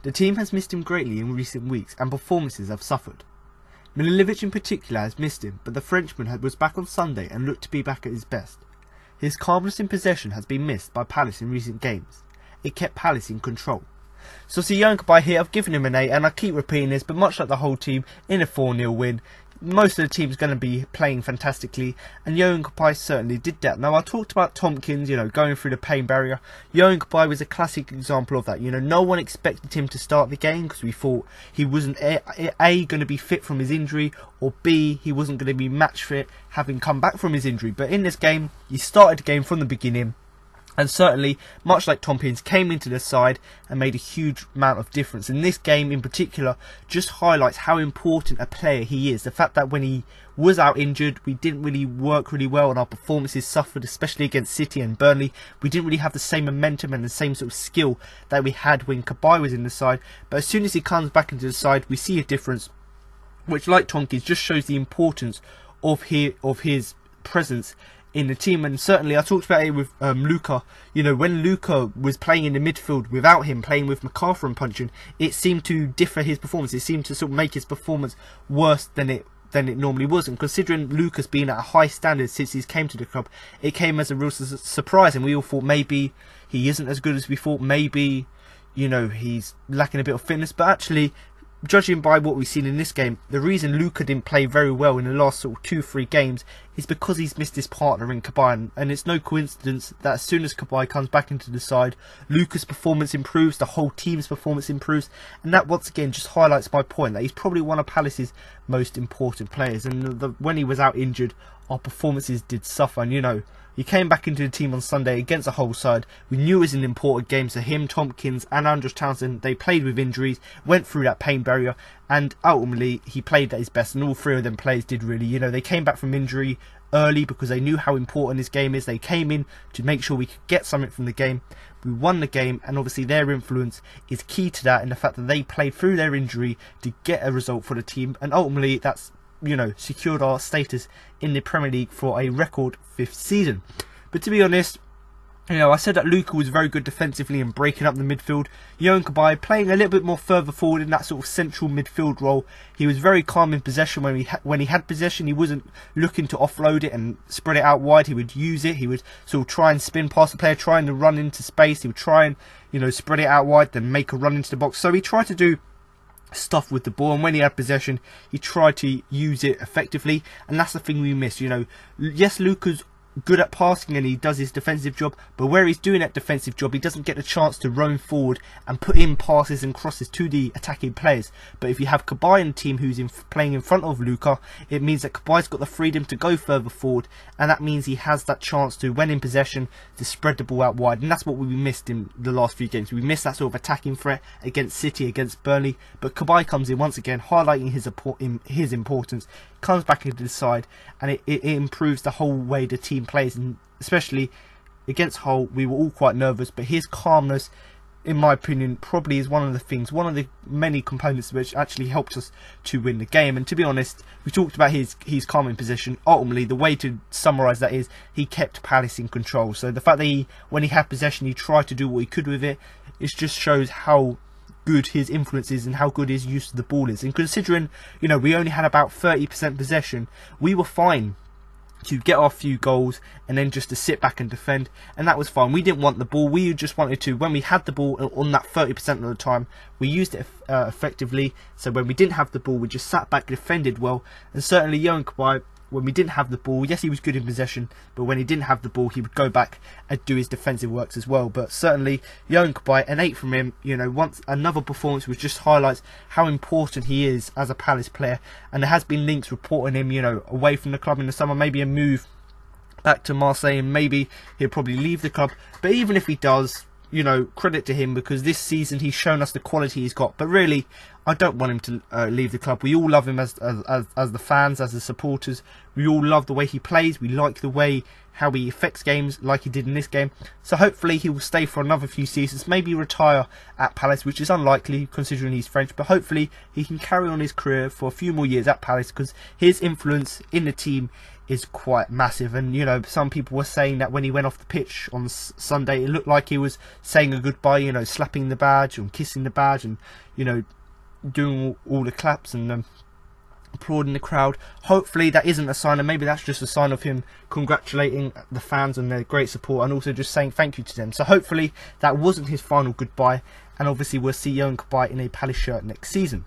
The team has missed him greatly in recent weeks, and performances have suffered. Milivojevic in particular has missed him, but the Frenchman was back on Sunday and looked to be back at his best. His calmness in possession has been missed by Palace in recent games. It kept Palace in control. So see, Yohan Cabaye here, I've given him an 8, and I keep repeating this, but much like the whole team, in a 4-0 win, most of the team's going to be playing fantastically, and Yohan Cabaye certainly did that. Now, I talked about Tomkins, you know, going through the pain barrier. Yohan Cabaye was a classic example of that. You know, no one expected him to start the game because we thought he wasn't A, going to be fit from his injury, or B, he wasn't going to be match fit having come back from his injury. But in this game, he started the game from the beginning. And certainly, much like Tomkins, came into the side and made a huge amount of difference. And this game in particular just highlights how important a player he is. The fact that when he was out injured, we didn't really work really well and our performances suffered, especially against City and Burnley. We didn't really have the same momentum and the same sort of skill that we had when Cabaye was in the side. But as soon as he comes back into the side, we see a difference, which, like Tomkins, just shows the importance of his presence in the team. And certainly I talked about it with Luka. You know, when Luka was playing in the midfield without him, playing with McArthur and punching, it seemed to differ his performance. It seemed to sort of make his performance worse than it normally was. And considering Luka's been at a high standard since he's came to the club, it came as a real surprise, and we all thought maybe he isn't as good as we thought. Maybe, you know, he's lacking a bit of fitness. But actually, judging by what we've seen in this game, the reason Luka didn't play very well in the last sort of 2-3 games is because he's missed his partner in Cabaye, and it's no coincidence that as soon as Cabaye comes back into the side, Luka's performance improves, the whole team's performance improves, and that once again just highlights my point that he's probably one of Palace's most important players. And when he was out injured, our performances did suffer. And you know, he came back into the team on Sunday against a whole side. We knew it was an important game, so him, Tomkins and Old Townsend, they played with injuries, went through that pain barrier, and ultimately he played at his best, and all three of them players did really. You know, they came back from injury early because they knew how important this game is. They came in to make sure we could get something from the game. We won the game, and obviously their influence is key to that, and the fact that they played through their injury to get a result for the team, and ultimately that's, you know, secured our status in the Premier League for a record 5th season. But to be honest, you know, I said that Luka was very good defensively and breaking up the midfield. Cabaye playing a little bit more further forward in that sort of central midfield role. He was very calm in possession. When he had possession, he wasn't looking to offload it and spread it out wide. He would use it. He would sort of try and spin past the player, trying to run into space. He would try and, you know, spread it out wide, then make a run into the box. So he tried to do stuff with the ball, and when he had possession, he tried to use it effectively, and that's the thing we miss. You know, yes, Luka's good at passing and he does his defensive job, but where he's doing that defensive job, he doesn't get the chance to roam forward and put in passes and crosses to the attacking players. But if you have Cabaye and team who's playing in front of Luka, it means that Cabaye's got the freedom to go further forward, and that means he has that chance to, when in possession, to spread the ball out wide. And that's what we missed in the last few games. We missed that sort of attacking threat against City, against Burnley, but Cabaye comes in once again, highlighting his importance, comes back into the side, and it improves the whole way the team plays. And especially against Hull, we were all quite nervous, but his calmness, in my opinion, probably is one of the many components which actually helped us to win the game. And to be honest, we talked about his calm in position. Ultimately, the way to summarise that is he kept Palace in control. So the fact that when he had possession, he tried to do what he could with it, it just shows how good his influence is and how good his use of the ball is. And considering, you know, we only had about 30% possession, we were fine to get our few goals and then just to sit back and defend, and that was fine. We didn't want the ball, we just wanted to, when we had the ball on that 30% of the time, we used it effectively. So when we didn't have the ball, we just sat back, defended well. And certainly Cabaye, when we didn't have the ball, yes, he was good in possession, but when he didn't have the ball, he would go back and do his defensive works as well. But certainly Cabaye, an 8 from him. You know, once another performance which just highlights how important he is as a Palace player. And there has been links reporting him, you know, away from the club in the summer, maybe a move back to Marseille, and maybe he'll probably leave the club. But even if he does, you know, credit to him, because this season he's shown us the quality he's got. But really, I don't want him to leave the club. We all love him as the fans, as the supporters. We all love the way he plays. We like the way how he affects games, like he did in this game. So hopefully he will stay for another few seasons, maybe retire at Palace, which is unlikely considering he's French. But hopefully he can carry on his career for a few more years at Palace, because his influence in the team is quite massive. And you know, some people were saying that when he went off the pitch on Sunday, it looked like he was saying a goodbye, you know, slapping the badge and kissing the badge, and you know, doing all the claps and applauding the crowd. Hopefully that isn't a sign, and maybe that's just a sign of him congratulating the fans on their great support, and also just saying thank you to them. So hopefully that wasn't his final goodbye, and obviously we'll see Cabaye in a Palace shirt next season.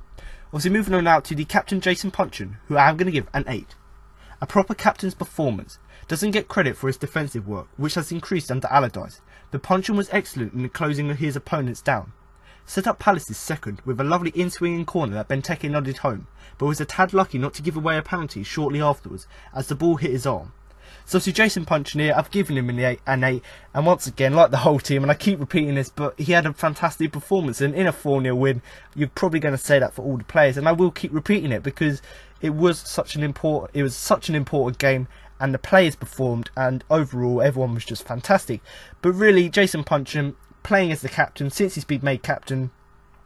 Obviously moving on now to the captain, Jason Puncheon, who I'm going to give an 8. A proper captain's performance doesn't get credit for his defensive work, which has increased under Allardyce, but Puncheon was excellent in closing his opponents down. Set up Palace's second with a lovely in-swinging corner that Benteke nodded home, but was a tad lucky not to give away a penalty shortly afterwards as the ball hit his arm. So obviously Jason Puncheon here, I've given him an 8, and once again, like the whole team, and I keep repeating this, but he had a fantastic performance, and in a 4-0 win, you're probably going to say that for all the players, and I will keep repeating it because it was such an important game, and the players performed, and overall everyone was just fantastic. But really, Jason Puncheon, playing as the captain, since he's been made captain,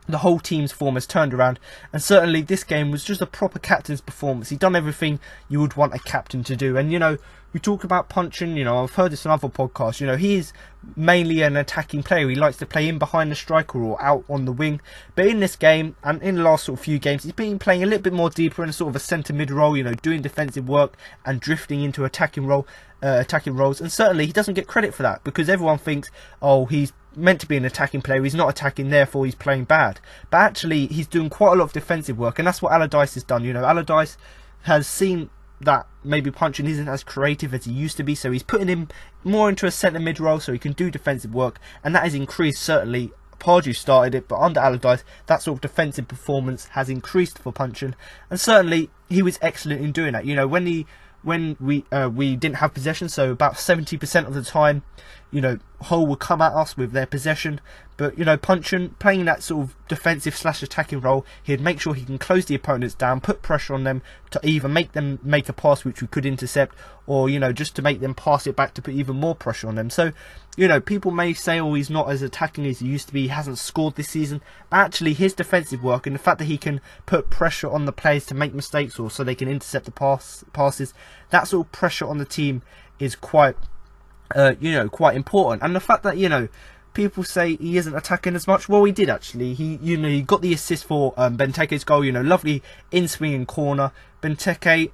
the whole team's form has turned around, and certainly this game was just a proper captain's performance. He'd done everything you would want a captain to do, and you know, we talk about Puncheon, you know, I've heard this on other podcasts, you know, he is mainly an attacking player. He likes to play in behind the striker or out on the wing, but in this game, and in the last sort of few games, he's been playing a little bit more deeper in a sort of a centre mid role, you know, doing defensive work and drifting into attacking roles, and certainly he doesn't get credit for that, because everyone thinks, oh, he's meant to be an attacking player, he's not attacking, therefore he's playing bad. But actually he's doing quite a lot of defensive work, and that's what Allardyce has done. You know, Allardyce has seen that maybe Puncheon isn't as creative as he used to be, so he's putting him more into a centre mid role so he can do defensive work, and that has increased. Certainly Pardew started it, but under Allardyce that sort of defensive performance has increased for Puncheon, and certainly he was excellent in doing that. You know, when we didn't have possession, so about 70% of the time, you know, Hull would come at us with their possession, but you know, Puncheon playing that sort of defensive / attacking role, he'd make sure he can close the opponents down, put pressure on them to either make them make a pass which we could intercept, or you know, just to make them pass it back to put even more pressure on them. So you know, people may say, oh, he's not as attacking as he used to be, he hasn't scored this season, but actually his defensive work and the fact that he can put pressure on the players to make mistakes or so they can intercept the passes, that sort of pressure on the team is quite you know, quite important. And the fact that, you know, people say he isn't attacking as much, well, he did actually. He got the assist for Benteke's goal, you know, lovely in swinging corner. Benteke,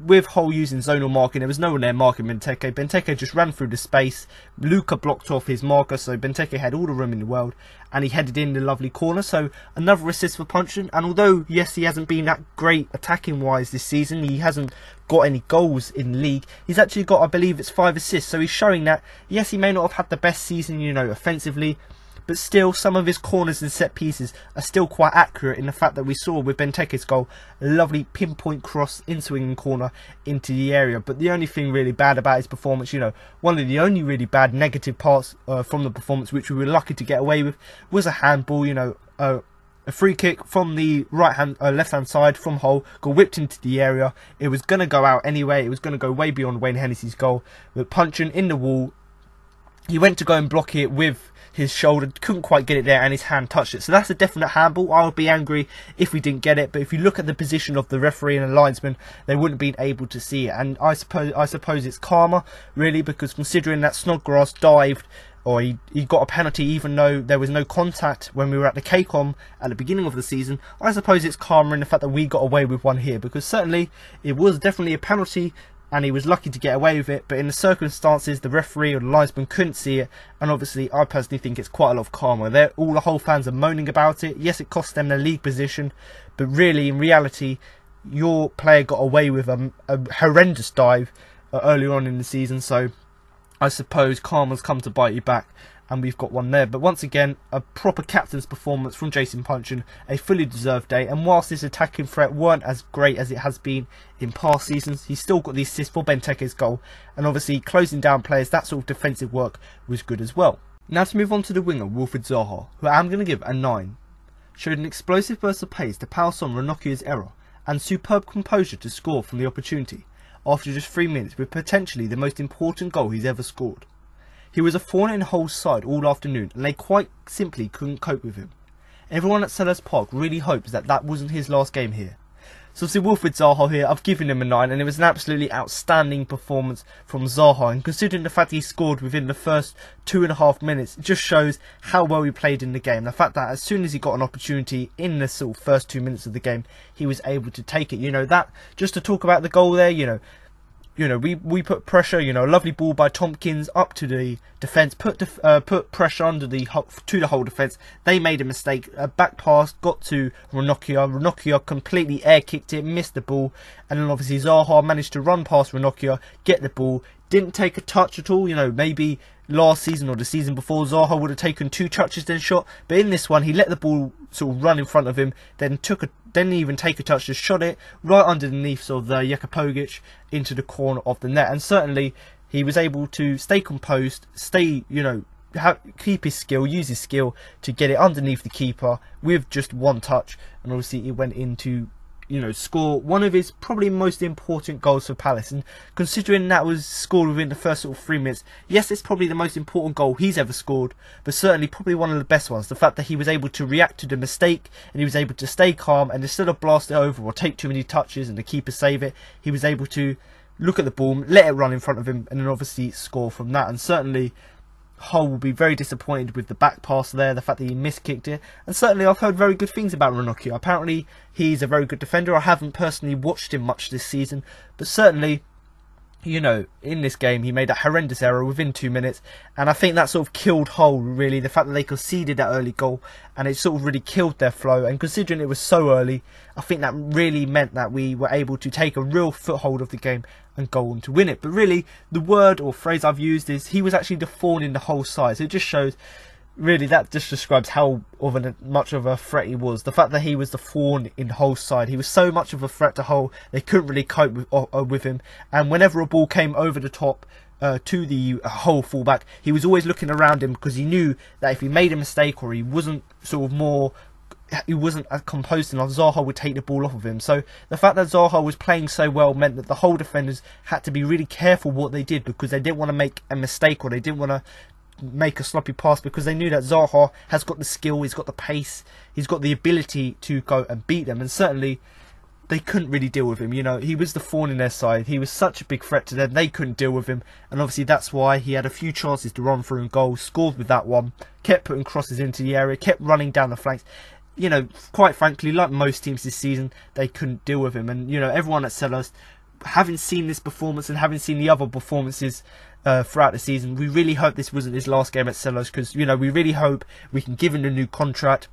with Hull using zonal marking, there was no one there marking Benteke. Benteke just ran through the space. Luka blocked off his marker, so Benteke had all the room in the world, and he headed in the lovely corner. So another assist for Puncheon. And although yes, he hasn't been that great attacking wise this season, he hasn't got any goals in the league, he's actually got, I believe it's 5 assists. So he's showing that yes, he may not have had the best season, you know, offensively, but still some of his corners and set pieces are still quite accurate, in the fact that we saw with Benteke's goal, a lovely pinpoint cross in swinging corner into the area. But the only thing really bad about his performance, you know, one of the only really bad negative parts from the performance, which we were lucky to get away with, was a handball. You know, a free kick from the left hand side from Hull got whipped into the area. It was going to go out anyway, it was going to go way beyond Wayne Hennessy's goal, but Puncheon in the wall, he went to go and block it with his shoulder, couldn't quite get it there, and his hand touched it. So that's a definite handball. I would be angry if we didn't get it, but if you look at the position of the referee and the linesman, they wouldn't have been able to see it. And I suppose it's karma, really, because considering that Snodgrass dived, or he got a penalty even though there was no contact when we were at the KCOM at the beginning of the season, I suppose it's karma in the fact that we got away with one here, because certainly it was definitely a penalty, and he was lucky to get away with it, but in the circumstances, the referee or the linesman couldn't see it, and obviously I personally think it's quite a lot of karma. All the Hull fans are moaning about it. Yes, it cost them their league position, but really, in reality, your player got away with a horrendous dive earlier on in the season, so I suppose karma's come to bite you back, and we've got one there. But once again, a proper captain's performance from Jason Puncheon, a fully deserved day. And whilst this attacking threat weren't as great as it has been in past seasons, he's still got the assist for Benteke's goal, and obviously closing down players, that sort of defensive work was good as well. Now to move on to the winger, Wilfried Zaha, who I'm going to give a 9. Showed an explosive burst of pace to pounce on Ranocchia's error, and superb composure to score from the opportunity, after just 3 minutes, with potentially the most important goal he's ever scored. He was a thorn in Hull's side all afternoon, and they quite simply couldn't cope with him. Everyone at Selhurst Park really hopes that that wasn't his last game here. So obviously Wilfried Zaha here, I've given him a 9, and it was an absolutely outstanding performance from Zaha, and considering the fact he scored within the first 2.5 minutes, it just shows how well he played in the game. The fact that as soon as he got an opportunity in the sort of first 2 minutes of the game, he was able to take it. You know, that, just to talk about the goal there, you know, we put pressure, you know, a lovely ball by Tomkins up to the defence, put pressure under the whole defence. They made a mistake, a back pass got to Ranocchia. Ranocchia completely air kicked it, missed the ball, and then obviously Zaha managed to run past Ranocchia, get the ball, didn't take a touch at all. You know, maybe last season or the season before, Zaha would have taken 2 touches then shot, but in this one he let the ball sort of run in front of him, then didn't even take a touch, just shot it right underneath sort of the Jakupovic into the corner of the net. And certainly he was able to stay composed, stay, you know, keep his skill, use his skill to get it underneath the keeper with just 1 touch, and obviously he went into, you know, score one of his probably most important goals for Palace. And considering that was scored within the first sort of 3 minutes, yes, it's probably the most important goal he's ever scored, but certainly probably one of the best ones. The fact that he was able to react to the mistake and he was able to stay calm, and instead of blast it over or take too many touches and the keeper save it, he was able to look at the ball, let it run in front of him, and then obviously score from that. And certainly Hull will be very disappointed with the back pass there, the fact that he miskicked it. And certainly I've heard very good things about Ranocchio. Apparently he's a very good defender. I haven't personally watched him much this season, but certainly, you know, in this game he made a horrendous error within 2 minutes, and I think that sort of killed Hull, really. The fact that they conceded that early goal, and it sort of really killed their flow, and considering it was so early, I think that really meant that we were able to take a real foothold of the game and go on to win it. But really, the word or phrase I've used is he was actually the thorn in the whole side. So it just shows, really, that just describes how much of a threat he was. The fact that he was the thorn in the whole side. He was so much of a threat to Hull, they couldn't really cope with him. And whenever a ball came over the top to the Hull fullback, he was always looking around him, because he knew that if he made a mistake or he wasn't as composed enough, Zaha would take the ball off of him. So the fact that Zaha was playing so well meant that the Hull defenders had to be really careful what they did, because they didn't want to make a mistake or they didn't want to make a sloppy pass, because they knew that Zaha has got the skill, he's got the pace, he's got the ability to go and beat them. And certainly they couldn't really deal with him. You know, he was the thorn in their side. He was such a big threat to them. They couldn't deal with him, and obviously that's why he had a few chances to run through and goal, scored with that one, kept putting crosses into the area, kept running down the flanks. You know, quite frankly, like most teams this season, they couldn't deal with him. And, you know, everyone at Selhurst, having seen this performance and having seen the other performances throughout the season, we really hope this wasn't his last game at Selhurst, because, you know, we really hope we can give him a new contract,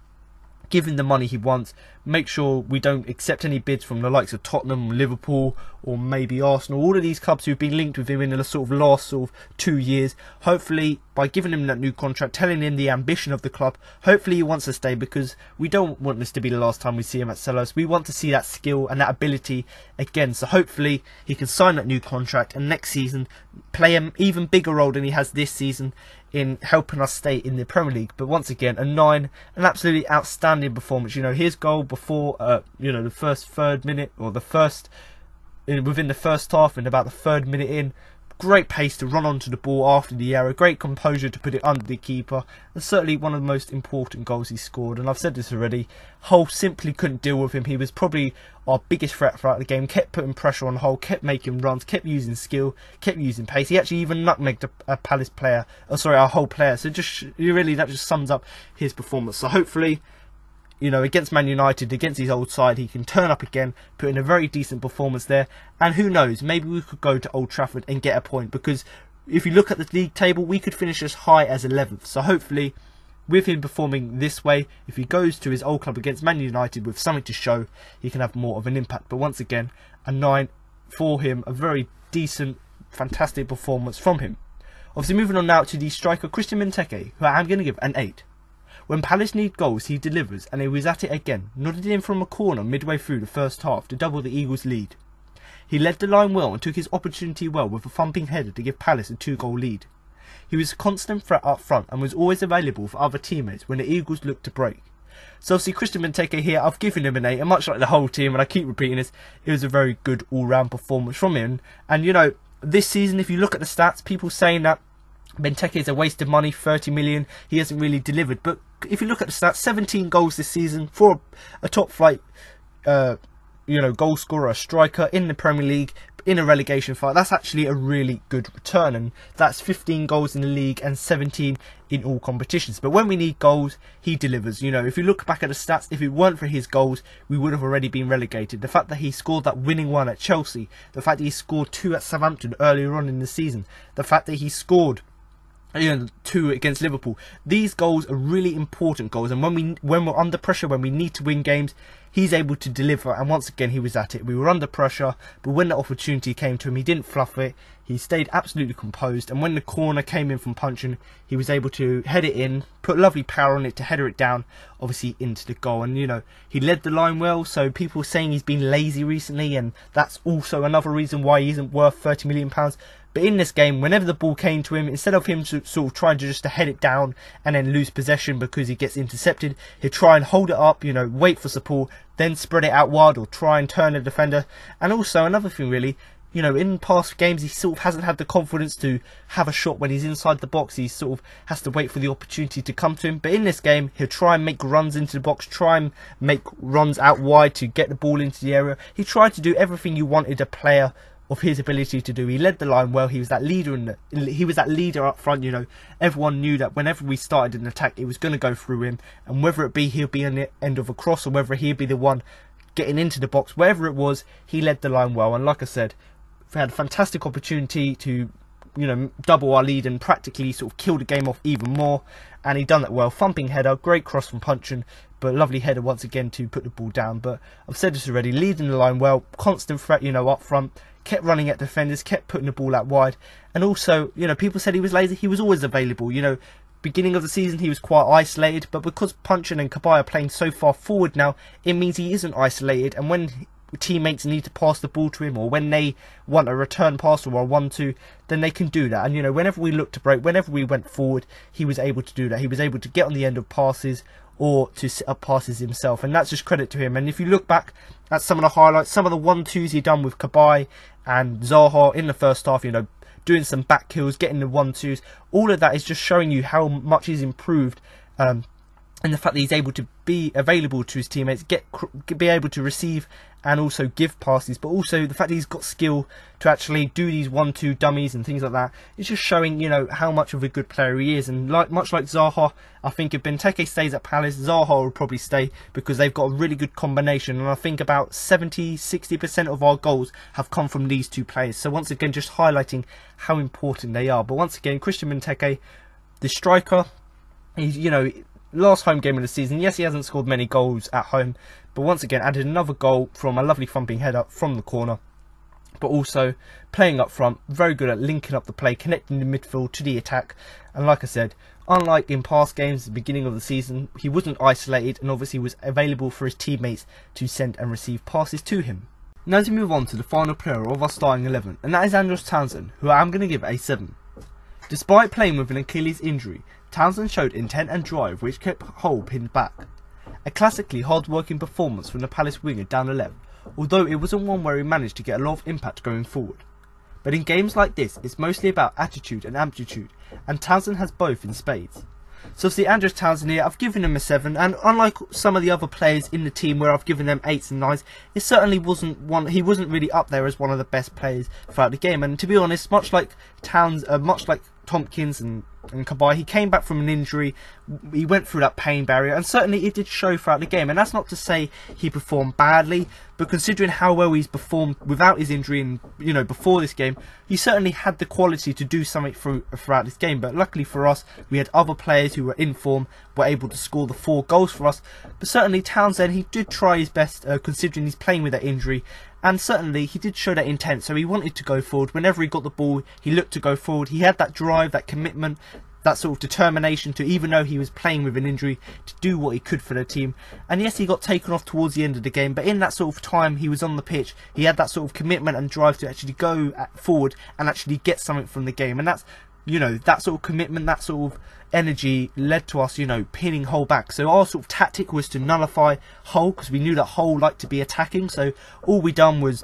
give him the money he wants, make sure we don't accept any bids from the likes of Tottenham, Liverpool, or maybe Arsenal, all of these clubs who've been linked with him in the sort of last sort of 2 years. Hopefully, by giving him that new contract, telling him the ambition of the club, hopefully he wants to stay, because we don't want this to be the last time we see him at Selhurst. We want to see that skill and that ability again, so hopefully he can sign that new contract and next season play an even bigger role than he has this season in helping us stay in the Premier League. But once again, an absolutely outstanding performance. You know, his goal before, you know, the first third minute, or within the first half, and about the 3rd minute in, great pace to run onto the ball after the error, great composure to put it under the keeper, and certainly one of the most important goals he scored. And I've said this already, Hull simply couldn't deal with him. He was probably our biggest threat throughout the game, kept putting pressure on Hull, kept making runs, kept using skill, kept using pace. He actually even nutmegged a Palace player, our Hull player. So that just sums up his performance. So hopefully, you know, against Man United, against his old side, he can turn up again, put in a very decent performance there. And who knows, maybe we could go to Old Trafford and get a point, because if you look at the league table, we could finish as high as 11th. So hopefully, with him performing this way, if he goes to his old club against Man United with something to show, he can have more of an impact. But once again, a 9 for him, a very decent, fantastic performance from him. Obviously, moving on now to the striker Christian Benteke, who I'm going to give an 8. When Palace need goals, he delivers, and he was at it again, nodded in from a corner midway through the first half to double the Eagles' lead. He led the line well and took his opportunity well with a thumping header to give Palace a 2-goal lead. He was a constant threat up front and was always available for other teammates when the Eagles looked to break. So obviously Christian Benteke here, I've given him an 8, and much like the whole team, and I keep repeating this, it was a very good all-round performance from him. And you know, this season, if you look at the stats, people saying that Benteke is a waste of money, 30 million, he hasn't really delivered. But if you look at the stats, 17 goals this season for a top flight, goal scorer, a striker in the Premier League, in a relegation fight. That's actually a really good return, and that's 15 goals in the league and 17 in all competitions. But when we need goals, he delivers. You know, if you look back at the stats, if it weren't for his goals, we would have already been relegated. The fact that he scored that winning one at Chelsea, the fact that he scored 2 at Southampton earlier on in the season, the fact that he scored 2 against Liverpool. These goals are really important goals, and when we're under pressure, when we need to win games, he's able to deliver. And once again, he was at it. We were under pressure, but when the opportunity came to him, he didn't fluff it. He stayed absolutely composed, and when the corner came in from punching, he was able to head it in, put lovely power on it to header it down, obviously into the goal. And he led the line well, so people are saying he's been lazy recently, and that's also another reason why he isn't worth £30 million. But in this game, whenever the ball came to him, instead of him sort of trying to just head it down and then lose possession because he gets intercepted, he'd try and hold it up, wait for support, then spread it out wide or try and turn the defender. And also another thing really, in past games, he sort of hasn't had the confidence to have a shot when he's inside the box. He sort of has to wait for the opportunity to come to him. But in this game, he'll try and make runs into the box, try and make runs out wide to get the ball into the area. He tried to do everything you wanted a player of his ability to do. He led the line well. He was that leader he was that leader up front. Everyone knew that whenever we started an attack, it was going to go through him, and whether it be he'll be on the end of a cross or whether he'll be the one getting into the box, wherever it was, he led the line well. And like I said, we had a fantastic opportunity to double our lead and practically sort of kill the game off even more, and he done that well. Thumping header, great cross from Punchin, but lovely header once again to put the ball down. But I've said this already, leading the line well, constant threat up front, kept running at defenders, kept putting the ball out wide. And also, people said he was lazy. He was always available. Beginning of the season he was quite isolated, but because Punchin and Cabaye are playing so far forward now, it means he isn't isolated. And when teammates need to pass the ball to him, or when they want a return pass or a 1-2, then they can do that. And whenever we looked to break, whenever we went forward, he was able to do that. He was able to get on the end of passes or to set up passes himself, and that's just credit to him. And if you look back at some of the highlights, some of the 1-2s he done with Cabaye and Zaha in the first half, doing some back kills, getting the 1-2s, all of that is just showing you how much he's improved, and the fact that he's able to be available to his teammates, be able to receive and also give passes, but also the fact that he's got skill to actually do these 1-2 dummies and things like that. It's just showing, how much of a good player he is. And much like Zaha, I think if Benteke stays at Palace, Zaha will probably stay, because they've got a really good combination. And I think about 70-60% of our goals have come from these two players. So once again, just highlighting how important they are. But once again, Christian Benteke, the striker, he's, last home game of the season. Yes, he hasn't scored many goals at home, but once again added another goal from a lovely thumping header from the corner. But also playing up front, very good at linking up the play, connecting the midfield to the attack. And like I said, unlike in past games at the beginning of the season, he wasn't isolated and obviously was available for his teammates to send and receive passes to him. Now to move on to the final player of our starting 11, and that is Andros Townsend, who I am going to give a 7. Despite playing with an Achilles injury, Townsend showed intent and drive which kept Hull pinned back. A classically hard-working performance from the Palace winger down the left, although it wasn't one where he managed to get a lot of impact going forward. But in games like this, it's mostly about attitude and amplitude, and Townsend has both in spades. So obviously Andros Townsend here, I've given him a 7, and unlike some of the other players in the team where I've given them 8s and 9s, it certainly wasn't he wasn't really up there as one of the best players throughout the game. And to be honest, much like Tomkins and Cabaye, he came back from an injury, he went through that pain barrier, and certainly it did show throughout the game. And that's not to say he performed badly, but considering how well he's performed without his injury and before this game, he certainly had the quality to do something throughout this game. But luckily for us, we had other players who were in form, were able to score the 4 goals for us. But certainly Townsend, he did try his best, considering he's playing with that injury. And certainly he did show that intent, so he wanted to go forward. Whenever he got the ball, he looked to go forward. He had that drive, that commitment, that sort of determination to, even though he was playing with an injury, to do what he could for the team. And yes, he got taken off towards the end of the game, but in that sort of time he was on the pitch, he had that sort of commitment and drive to actually go forward and actually get something from the game. And that's, that sort of commitment, that sort of energy led to us, pinning Hull back. So our sort of tactic was to nullify Hull, because we knew that Hull liked to be attacking. So all we done was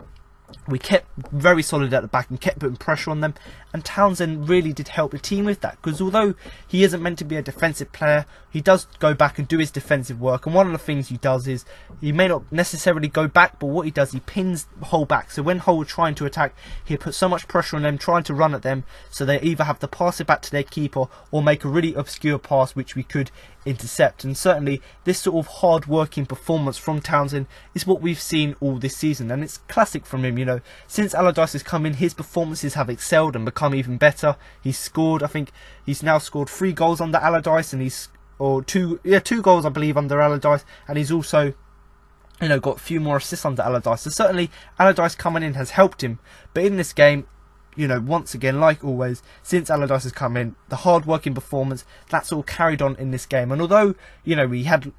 we kept very solid at the back and kept putting pressure on them, and Townsend really did help the team with that, because although he isn't meant to be a defensive player, he does go back and do his defensive work. And one of the things he does is, he may not necessarily go back, but what he does, he pins Hull back. So when Hull are trying to attack, he puts so much pressure on them, trying to run at them, so they either have to pass it back to their keeper or make a really obscure pass which we could intercept. And certainly this sort of hard working performance from Townsend is what we've seen all this season, and it's classic from him. him. You know, since Allardyce has come in, his performances have excelled and become even better. He's scored, I think he's now scored 3 goals under Allardyce, and two goals I believe under Allardyce, and he's also, you know, got a few more assists under Allardyce. So certainly Allardyce coming in has helped him. But in this game, you know, once again, like always, since Allardyce has come in, the hard-working performance, that's all carried on in this game. And although, you know, he had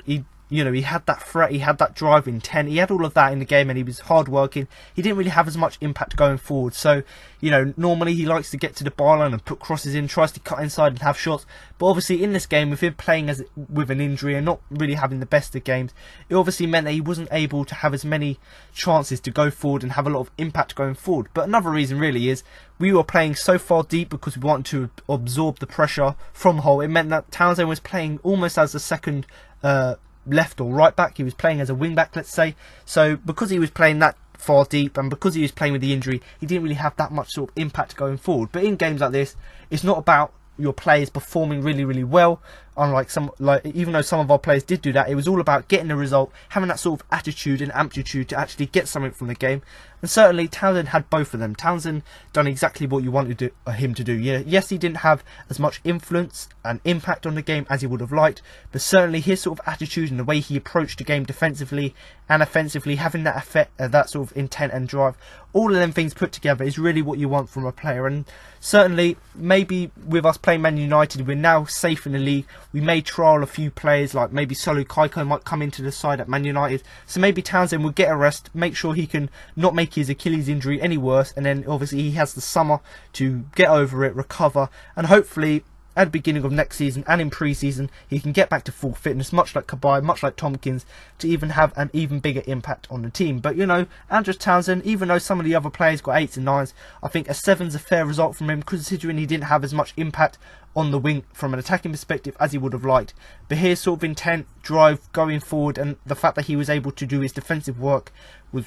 that threat, he had that drive, intent, he had all of that in the game, and he was hard-working, he didn't really have as much impact going forward. So, you know, normally he likes to get to the byline and put crosses in, tries to cut inside and have shots. But obviously in this game, with him playing with an injury and not really having the best of games, it obviously meant that he wasn't able to have as many chances to go forward and have a lot of impact going forward. But another reason really is we were playing so far deep because we wanted to absorb the pressure from Hull. It meant that Townsend was playing almost as a second left or right back. He was playing as a wing back, let's say. So because he was playing that far deep and because he was playing with the injury, he didn't really have that much sort of impact going forward. But in games like this, it's not about your players performing really well, unlike even though some of our players did do that. It was all about getting the result, having that sort of attitude and amplitude to actually get something from the game. And certainly Townsend had both of them. Townsend done exactly what you wanted him to do. Yes, he didn't have as much influence and impact on the game as he would have liked, but certainly his sort of attitude and the way he approached the game defensively and offensively, having that effect, that sort of intent and drive, all of them things put together is really what you want from a player. And certainly, maybe with us playing Man United, we're now safe in the league. We may trial a few players, like maybe Solu Kaiko might come into the side at Man United. So maybe Townsend will get a rest, make sure he can not make his Achilles injury any worse. And then obviously he has the summer to get over it, recover, and hopefully at the beginning of next season and in pre-season, he can get back to full fitness, much like Cabaye, much like Tomkins, to even have an even bigger impact on the team. But, you know, Andros Townsend, even though some of the other players got 8s and 9s, I think a 7's a fair result from him, considering he didn't have as much impact on the wing from an attacking perspective as he would have liked. But his sort of intent, drive, going forward, and the fact that he was able to do his defensive work was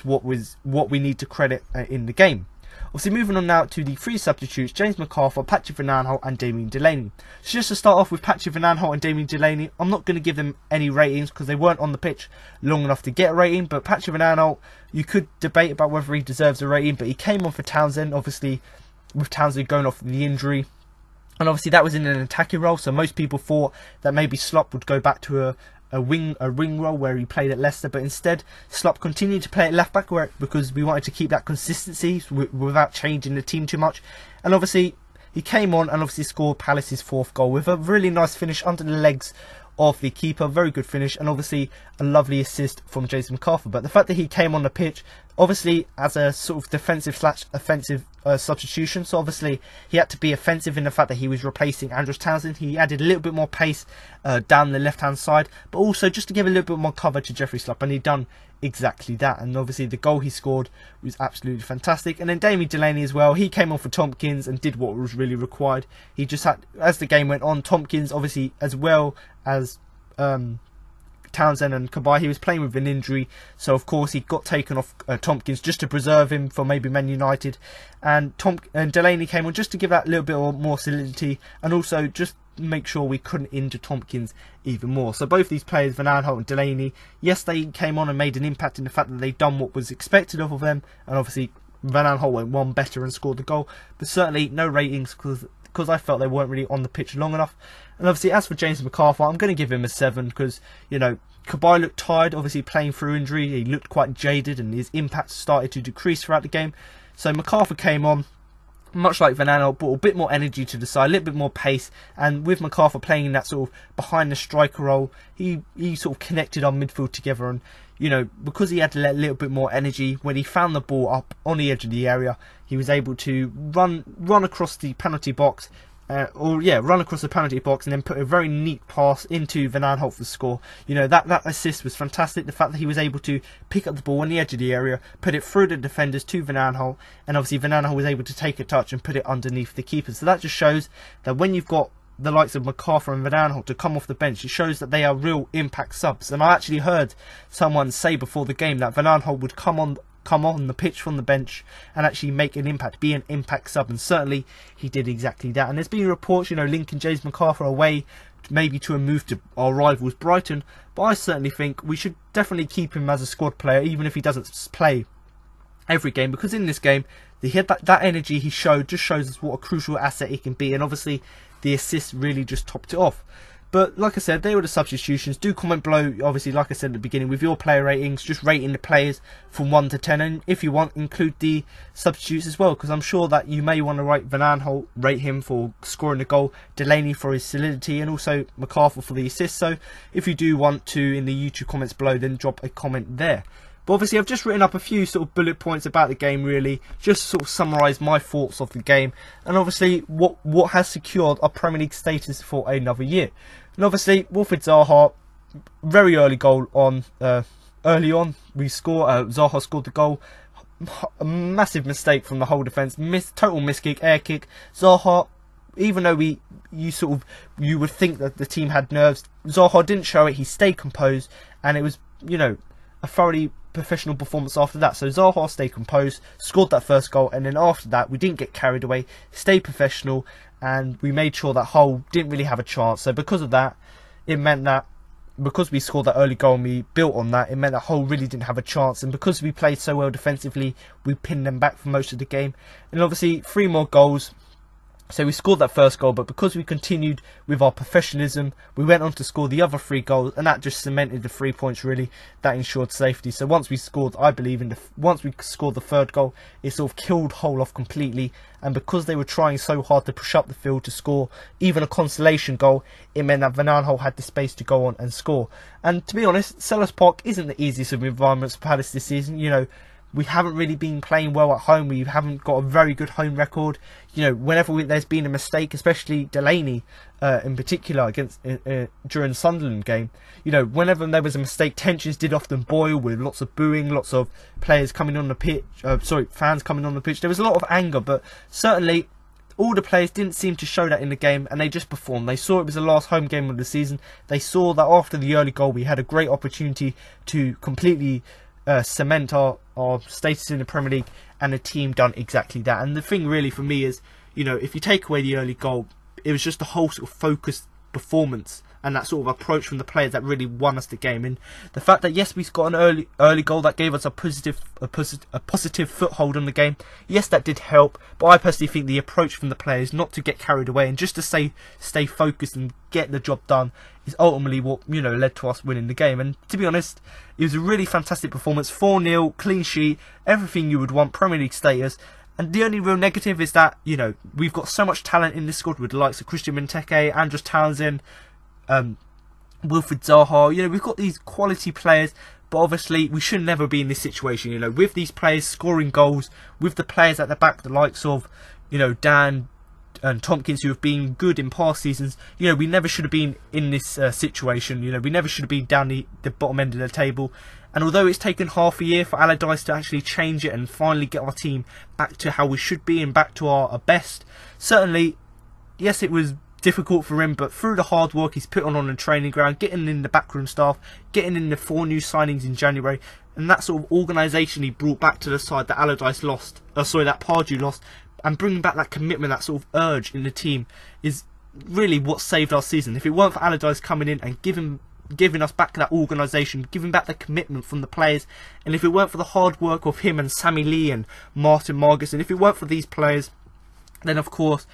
what we need to credit in the game. Obviously, moving on now to the 3 substitutes: James McArthur, Patrick van Aanholt and Damien Delaney. So just to start off with Patrick van Aanholt and Damien Delaney, I'm not going to give them any ratings because they weren't on the pitch long enough to get a rating. But Patrick van Aanholt, you could debate about whether he deserves a rating, but he came on for Townsend, obviously with Townsend going off with the injury. And obviously that was in an attacking role, so most people thought that maybe Slop would go back to a wing role where he played at Leicester, but instead Slop continued to play at left back because we wanted to keep that consistency without changing the team too much. And obviously he came on and obviously scored Palace's 4th goal with a really nice finish under the legs of the keeper. Very good finish, and obviously a lovely assist from Jason McArthur. But the fact that he came on the pitch, obviously as a sort of defensive/offensive substitution, so obviously he had to be offensive in the fact that he was replacing Andros Townsend. He added a little bit more pace down the left hand side, but also just to give a little bit more cover to Jeffrey Slop, and he done exactly that. And obviously the goal he scored was absolutely fantastic. And then Damien Delaney as well, he came on for Tomkins and did what was really required. He just had, as the game went on, Tomkins obviously as well as Townsend and Cabaye, he was playing with an injury, so of course he got taken off Tomkins just to preserve him for maybe Man United, and Delaney came on just to give that little bit more solidity, and also just make sure we couldn't injure Tomkins even more. So both these players, Van Aanholt and Delaney, yes, they came on and made an impact in the fact that they'd done what was expected of them, and obviously Van Aanholt went one better and scored the goal, but certainly no ratings because I felt they weren't really on the pitch long enough. And obviously as for James McArthur, I'm going to give him a 7 because, you know, Cabaye looked tired, obviously playing through injury. He looked quite jaded and his impact started to decrease throughout the game. So McArthur came on, much like Van Aanholt, brought a bit more energy to the side, a little bit more pace, and with McArthur playing in that sort of behind the striker role, he sort of connected our midfield together. And, you know, because he had a little bit more energy, when he found the ball up on the edge of the area, he was able to run across the penalty box, run across the penalty box and then put a very neat pass into Van Aanholt for the score. You know, that assist was fantastic. The fact that he was able to pick up the ball on the edge of the area, put it through the defenders to Van Aanholt, and obviously Van Aanholt was able to take a touch and put it underneath the keeper. So that just shows that when you've got the likes of McArthur and Van Aanholt to come off the bench, it shows that they are real impact subs. And I actually heard someone say before the game that Van Aanholt would come on the pitch from the bench and actually make an impact, be an impact sub, and certainly he did exactly that. And there's been reports, you know, linking James McArthur away maybe to a move to our rivals Brighton, but I certainly think we should definitely keep him as a squad player even if he doesn't play every game, because in this game he had that energy he showed, just shows us what a crucial asset he can be, and obviously the assist really just topped it off. But like I said, they were the substitutions. Do comment below, obviously, like I said at the beginning, with your player ratings, just rating the players from 1 to 10, and if you want, include the substitutes as well, because I'm sure that you may want to rate Van Aanholt, rate him for scoring the goal, Delaney for his solidity, and also McArthur for the assist. So if you do want to, in the YouTube comments below, then drop a comment there. But obviously I've just written up a few sort of bullet points about the game, really, just to sort of summarise my thoughts of the game, and obviously what has secured our Premier League status for another year. And obviously Wilfried Zaha, very early goal on, early on we score, Zaha scored the goal, a massive mistake from the whole defence, total miskick, air kick. Zaha, even though you would think that the team had nerves, Zaha didn't show it, he stayed composed, and it was, you know, a thoroughly professional performance after that. So Zaha stayed composed, scored that first goal, and then after that we didn't get carried away, stayed professional, and we made sure that Hull didn't really have a chance. So because of that, it meant that because we scored that early goal and we built on that, it meant that Hull really didn't have a chance, and because we played so well defensively, we pinned them back for most of the game. And obviously 3 more goals. So we scored that first goal, but because we continued with our professionalism, we went on to score the other 3 goals, and that just cemented the 3 points, really. That ensured safety. So once we scored, I believe, once we scored the 3rd goal, it sort of killed Hull off completely. And because they were trying so hard to push up the field to score even a consolation goal, it meant that Van Aanholt had the space to go on and score. And to be honest, Selhurst Park isn't the easiest of environments for Palace this season. You know, we haven't really been playing well at home. We haven't got a very good home record. You know, whenever there's been a mistake, especially Delaney in particular against during the Sunderland game, you know, whenever there was a mistake, tensions did often boil with lots of booing, lots of players coming on the pitch. Fans coming on the pitch. There was a lot of anger, but certainly all the players didn't seem to show that in the game, and they just performed. They saw it was the last home game of the season. They saw that after the early goal, we had a great opportunity to completely cement our status in the Premier League, and the team done exactly that. And the thing really for me is, you know, if you take away the early goal, it was just a whole sort of focused performance and that sort of approach from the players that really won us the game. And the fact that yes, we got an early goal that gave us a positive foothold on the game, yes, that did help, but I personally think the approach from the players not to get carried away and just to stay focused and get the job done is ultimately what, you know, led to us winning the game. And to be honest, it was a really fantastic performance. 4-0, clean sheet, everything you would want, Premier League status. And the only real negative is that, you know, we've got so much talent in this squad with the likes of Christian Benteke, Andros Townsend, Wilfried Zaha. You know, we've got these quality players, but obviously we should never be in this situation. You know, with these players scoring goals, with the players at the back, the likes of, you know, Dan and Tomkins, who have been good in past seasons. You know, we never should have been in this situation. You know, we never should have been down the bottom end of the table. And although it's taken half a year for Allardyce to actually change it and finally get our team back to how we should be and back to our best, certainly, yes, it was difficult for him, but through the hard work he's put on the training ground, getting in the backroom staff, getting in the 4 new signings in January, and that sort of organisation he brought back to the side that Allardyce lost, that Pardew lost, and bringing back that commitment, that sort of urge in the team is really what saved our season. If it weren't for Allardyce coming in and giving us back that organisation, giving back the commitment from the players, and if it weren't for the hard work of him and Sammy Lee and Martin Margus, and if it weren't for these players, then of course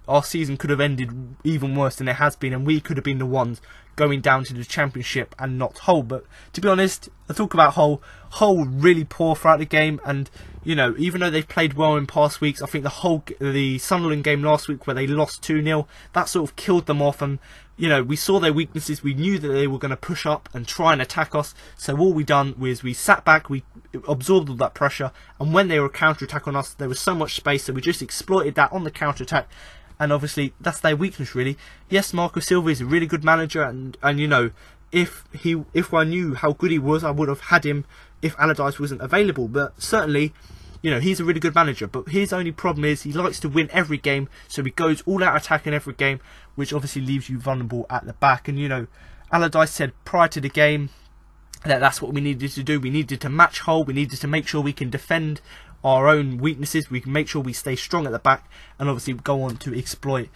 our season could have ended even worse than it has been, and we could have been the ones going down to the Championship and not Hull. But to be honest, I talk about Hull really poor throughout the game, and you know, even though they've played well in past weeks, I think the Sunderland game last week where they lost 2-0, that sort of killed them off. And you know, we saw their weaknesses, we knew that they were going to push up and try and attack us, so all we done was we sat back, we absorbed all that pressure, and when they were counter-attack on us, there was so much space, so we just exploited that on the counter-attack. And obviously that's their weakness, really. Yes, Marco Silva is a really good manager, and you know, if I knew how good he was, I would have had him if Allardyce wasn't available. But certainly, you know, he's a really good manager, but his only problem is he likes to win every game, so he goes all out attacking every game, which obviously leaves you vulnerable at the back. And you know, Allardyce said prior to the game that that's what we needed to do. We needed to match Hull, we needed to make sure we can defend our own weaknesses, we can make sure we stay strong at the back, and obviously go on to exploit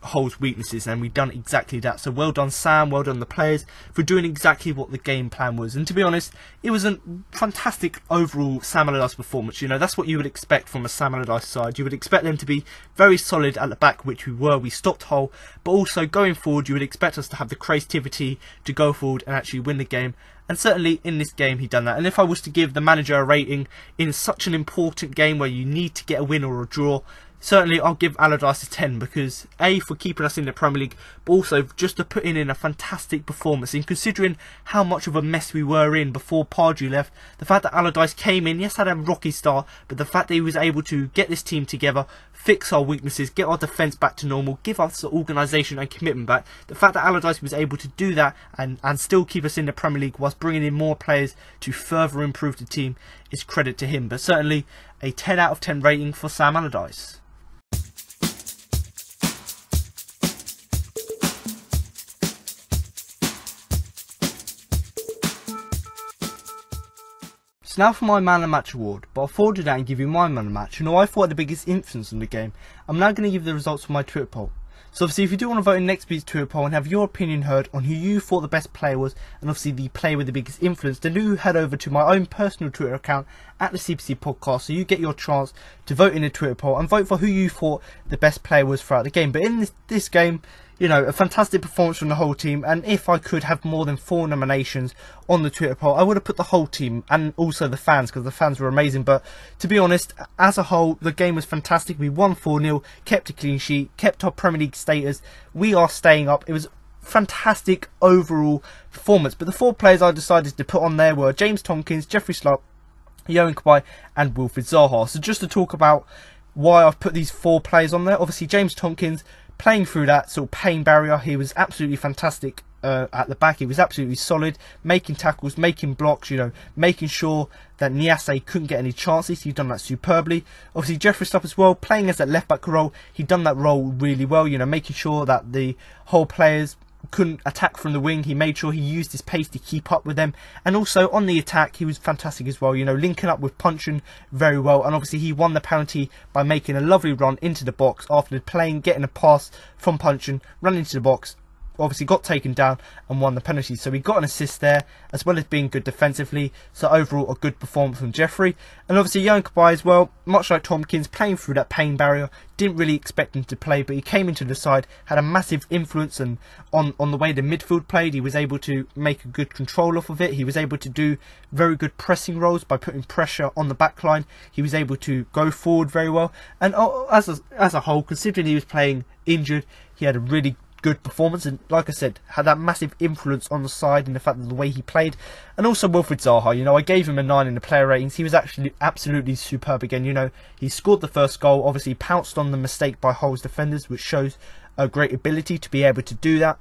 Hull's weaknesses, and we've done exactly that. So well done Sam, well done the players for doing exactly what the game plan was. And to be honest, it was a fantastic overall Sam Allardyce performance. That's what you would expect from a Sam Allardyce side. You would expect them to be very solid at the back, which we were. We stopped Hull, but also going forward, you would expect us to have the creativity to go forward and actually win the game. And certainly in this game, he done that. And if I was to give the manager a rating in such an important game where you need to get a win or a draw, certainly I'll give Allardyce a 10, because A, for keeping us in the Premier League, but also just to put in a fantastic performance. And considering how much of a mess we were in before Pardew left, the fact that Allardyce came in, yes, had a rocky start, but the fact that he was able to get this team together, fix our weaknesses, get our defence back to normal, give us the organisation and commitment back. The fact that Allardyce was able to do that and still keep us in the Premier League whilst bringing in more players to further improve the team is credit to him. But certainly a 10 out of 10 rating for Sam Allardyce. So now for my Man of the Match award, but before I do that and give you my Man of the Match, who I thought had the biggest influence on the game, I'm now going to give the results for my Twitter poll. So obviously if you do want to vote in next week's Twitter poll and have your opinion heard on who you thought the best player was, and obviously the player with the biggest influence, then do head over to my own personal Twitter account at the CPC Podcast, so you get your chance to vote in the Twitter poll and vote for who you thought the best player was throughout the game. But in this game, a fantastic performance from the whole team, and if I could have more than 4 nominations on the Twitter poll, I would have put the whole team and also the fans, because the fans were amazing. But to be honest, as a whole, the game was fantastic. We won 4-0, kept a clean sheet, kept our Premier League status. We are staying up. It was fantastic overall performance. But the 4 players I decided to put on there were James Tomkins, Jeffrey Slupp, Yohan Cabaye and Wilfried Zaha. So just to talk about why I've put these 4 players on there, obviously James Tomkins, playing through that sort of pain barrier, he was absolutely fantastic at the back. He was absolutely solid, making tackles, making blocks, making sure that Niasse couldn't get any chances. He'd done that superbly. Obviously Jeffrey Slupp as well, playing as that left back role, he'd done that role really well, making sure that the whole players couldn't attack from the wing. He made sure he used his pace to keep up with them, and also on the attack he was fantastic as well, linking up with Puncheon very well. And obviously he won the penalty by making a lovely run into the box after getting a pass from Puncheon, running into the box, obviously got taken down and won the penalty. So he got an assist there, as well as being good defensively. So overall a good performance from Jeffrey. And obviously Yohan Cabaye as well, much like Tomkins, playing through that pain barrier. Didn't really expect him to play, but he came into the side, had a massive influence and on the way the midfield played. He was able to make a good control off of it. He was able to do very good pressing roles by putting pressure on the back line. He was able to go forward very well. And as a whole, considering he was playing injured, he had a really good performance, and like I said, had that massive influence on the side in the fact that the way he played. And also Wilfried Zaha, I gave him a 9 in the player ratings. He was actually absolutely superb again. He scored the first goal, obviously pounced on the mistake by Hull's defenders, which shows a great ability to be able to do that.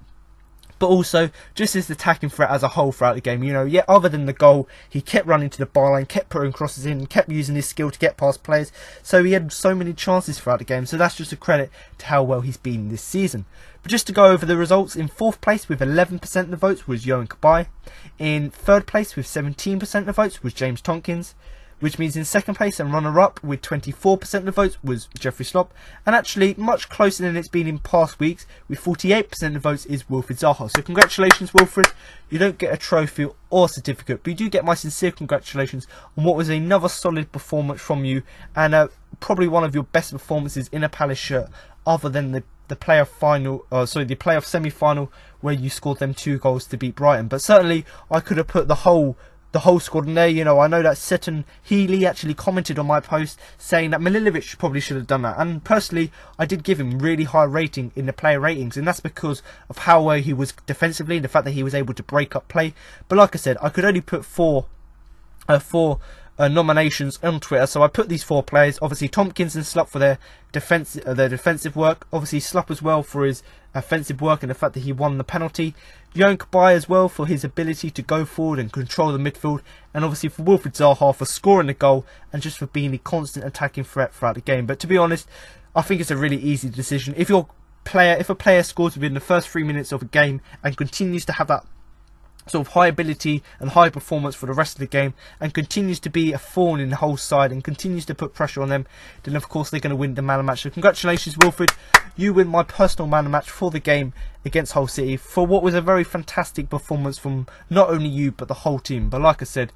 But also just his attacking threat as a whole throughout the game. Other than the goal, he kept running to the byline, kept putting crosses in, kept using his skill to get past players. So he had so many chances throughout the game. So that's just a credit to how well he's been this season. But just to go over the results, in 4th place with 11% of the votes was Yohan Cabaye. In 3rd place with 17% of the votes was James Tomkins, which means in 2nd place and runner-up with 24% of the votes was Jeffrey Slupp. And actually much closer than it's been in past weeks, with 48% of the votes is Wilfried Zaha. So congratulations Wilfried, you don't get a trophy or certificate, but you do get my sincere congratulations on what was another solid performance from you, and probably one of your best performances in a Palace shirt, other than the playoff semi-final where you scored them 2 goals to beat Brighton. But certainly I could have put the whole squad in there. I know that Seton Healy actually commented on my post saying that Milivojevic probably should have done that, and personally I did give him really high rating in the player ratings, and that's because of how well he was defensively and the fact that he was able to break up play. But like I said, I could only put four nominations on Twitter, so I put these 4 players. Obviously Tomkins and Slupp for their defensive work, obviously Slupp as well for his offensive work and the fact that he won the penalty, Yohan Cabaye as well for his ability to go forward and control the midfield, and obviously for Wilfried Zaha for scoring the goal and just for being a constant attacking threat throughout the game. But to be honest, I think it's a really easy decision. If a player scores within the first 3 minutes of a game and continues to have that sort of high ability and high performance for the rest of the game, and continues to be a thorn in the whole side and continues to put pressure on them, then of course they're going to win the man of the match. So congratulations, Wilfried, you win my personal man of the match for the game against Hull City, for what was a very fantastic performance from not only you but the whole team. But like I said,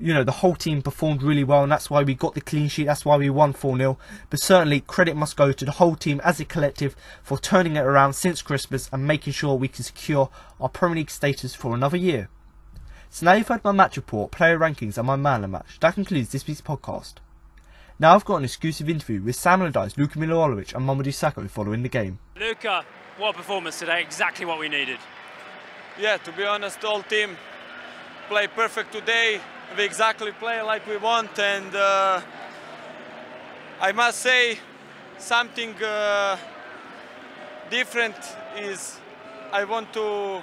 you know, the whole team performed really well, and that's why we got the clean sheet, that's why we won 4-0. But certainly credit must go to the whole team as a collective for turning it around since Christmas and making sure we can secure our Premier League status for another year. So now you've heard my match report, player rankings and my man of the match. That concludes this week's podcast. Now I've got an exclusive interview with Sam Allardyce, Luka Milivojevic and Mamadou Sakho following the game. Luka, what a performance today, exactly what we needed. Yeah, to be honest, the whole team played perfect today. We exactly play like we want, and I must say something different is I want to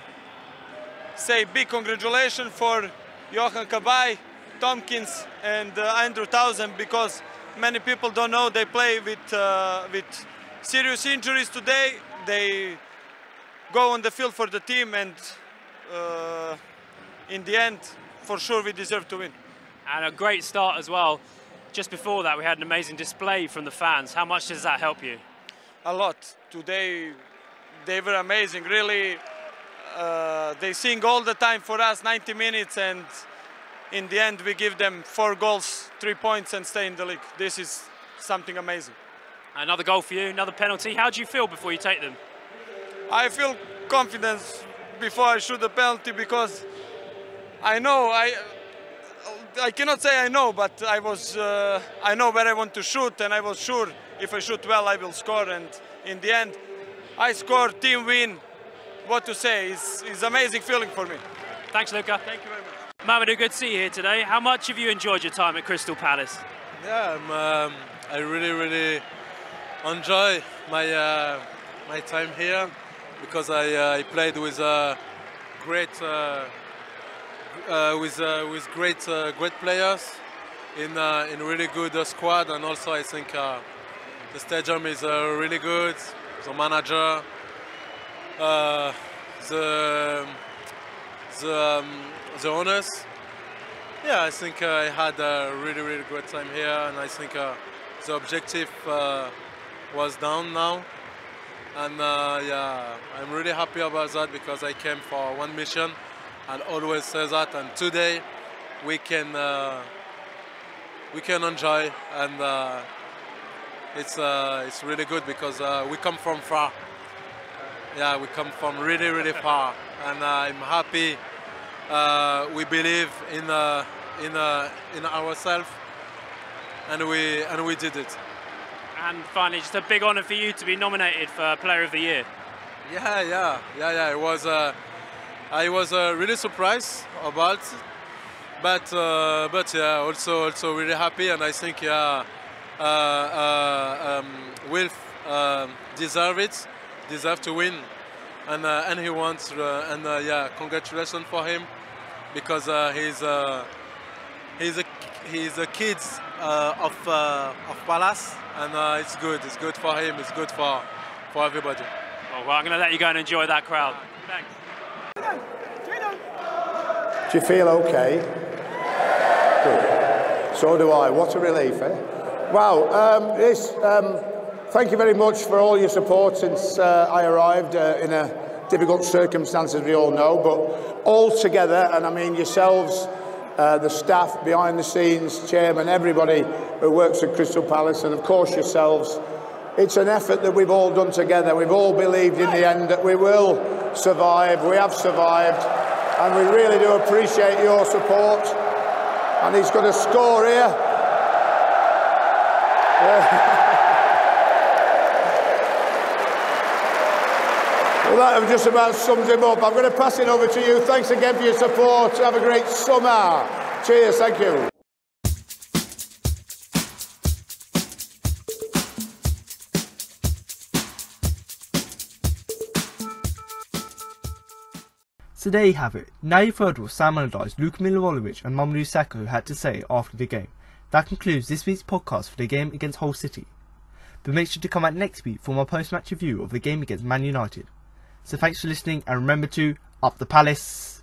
say big congratulations for Johan Cabaye, Tomkins and Andrew Townsend, because many people don't know they play with serious injuries today. They go on the field for the team, and in the end, for sure we deserve to win. And a great start as well. Just before that we had an amazing display from the fans. How much does that help you? A lot. Today they were amazing, really. They sing all the time for us, 90 minutes, and in the end we give them 4 goals, 3 points and stay in the league. This is something amazing. Another goal for you, another penalty. How do you feel before you take them? I feel confidence before I shoot the penalty, because I know, I cannot say I know, but I know where I want to shoot, and I was sure if I shoot well I will score, and in the end I scored, team win. What to say, it's amazing feeling for me. Thanks, Luka. Thank you very much. Mamadou, good to see you here today. How much have you enjoyed your time at Crystal Palace? Yeah, I really enjoy my my time here, because I played with great great players in really good squad, and also I think the stadium is really good. The manager, the owners. Yeah, I think I had a really great time here, and I think the objective was down now, and yeah, I'm really happy about that, because I came for one mission and always say that, and today we can enjoy, and it's really good, because we come from far. Yeah, we come from really far, and I'm happy. We believe in ourselves, and we did it. And finally, just a big honour for you to be nominated for Player of the Year. Yeah. It was. I was really surprised about, but yeah, also really happy, and I think Wilf deserve to win, and he wants, and yeah, congratulations for him, because he's a kid of Palace, and it's good for him, it's good for everybody. Well, I'm going to let you go and enjoy that crowd. Thanks. Do you feel okay? Good. So do I. What a relief, eh? Wow. Thank you very much for all your support since I arrived in a difficult circumstances, we all know, but all together, and I mean yourselves, the staff behind the scenes, chairman, everybody who works at Crystal Palace, and of course yourselves. It's an effort that we've all done together. We've all believed in the end that we will survive. We have survived, and we really do appreciate your support. And he's going to score here. Well, that just about sums him up. I'm going to pass it over to you. Thanks again for your support. Have a great summer. Cheers. Thank you. So there you have it. Now you've heard what Sam Allardyce, Luka Milivojevic and Mamadou Sakho had to say after the game. That concludes this week's podcast for the game against Hull City. But make sure to come back next week for my post-match review of the game against Man United. So thanks for listening, and remember to up the Palace.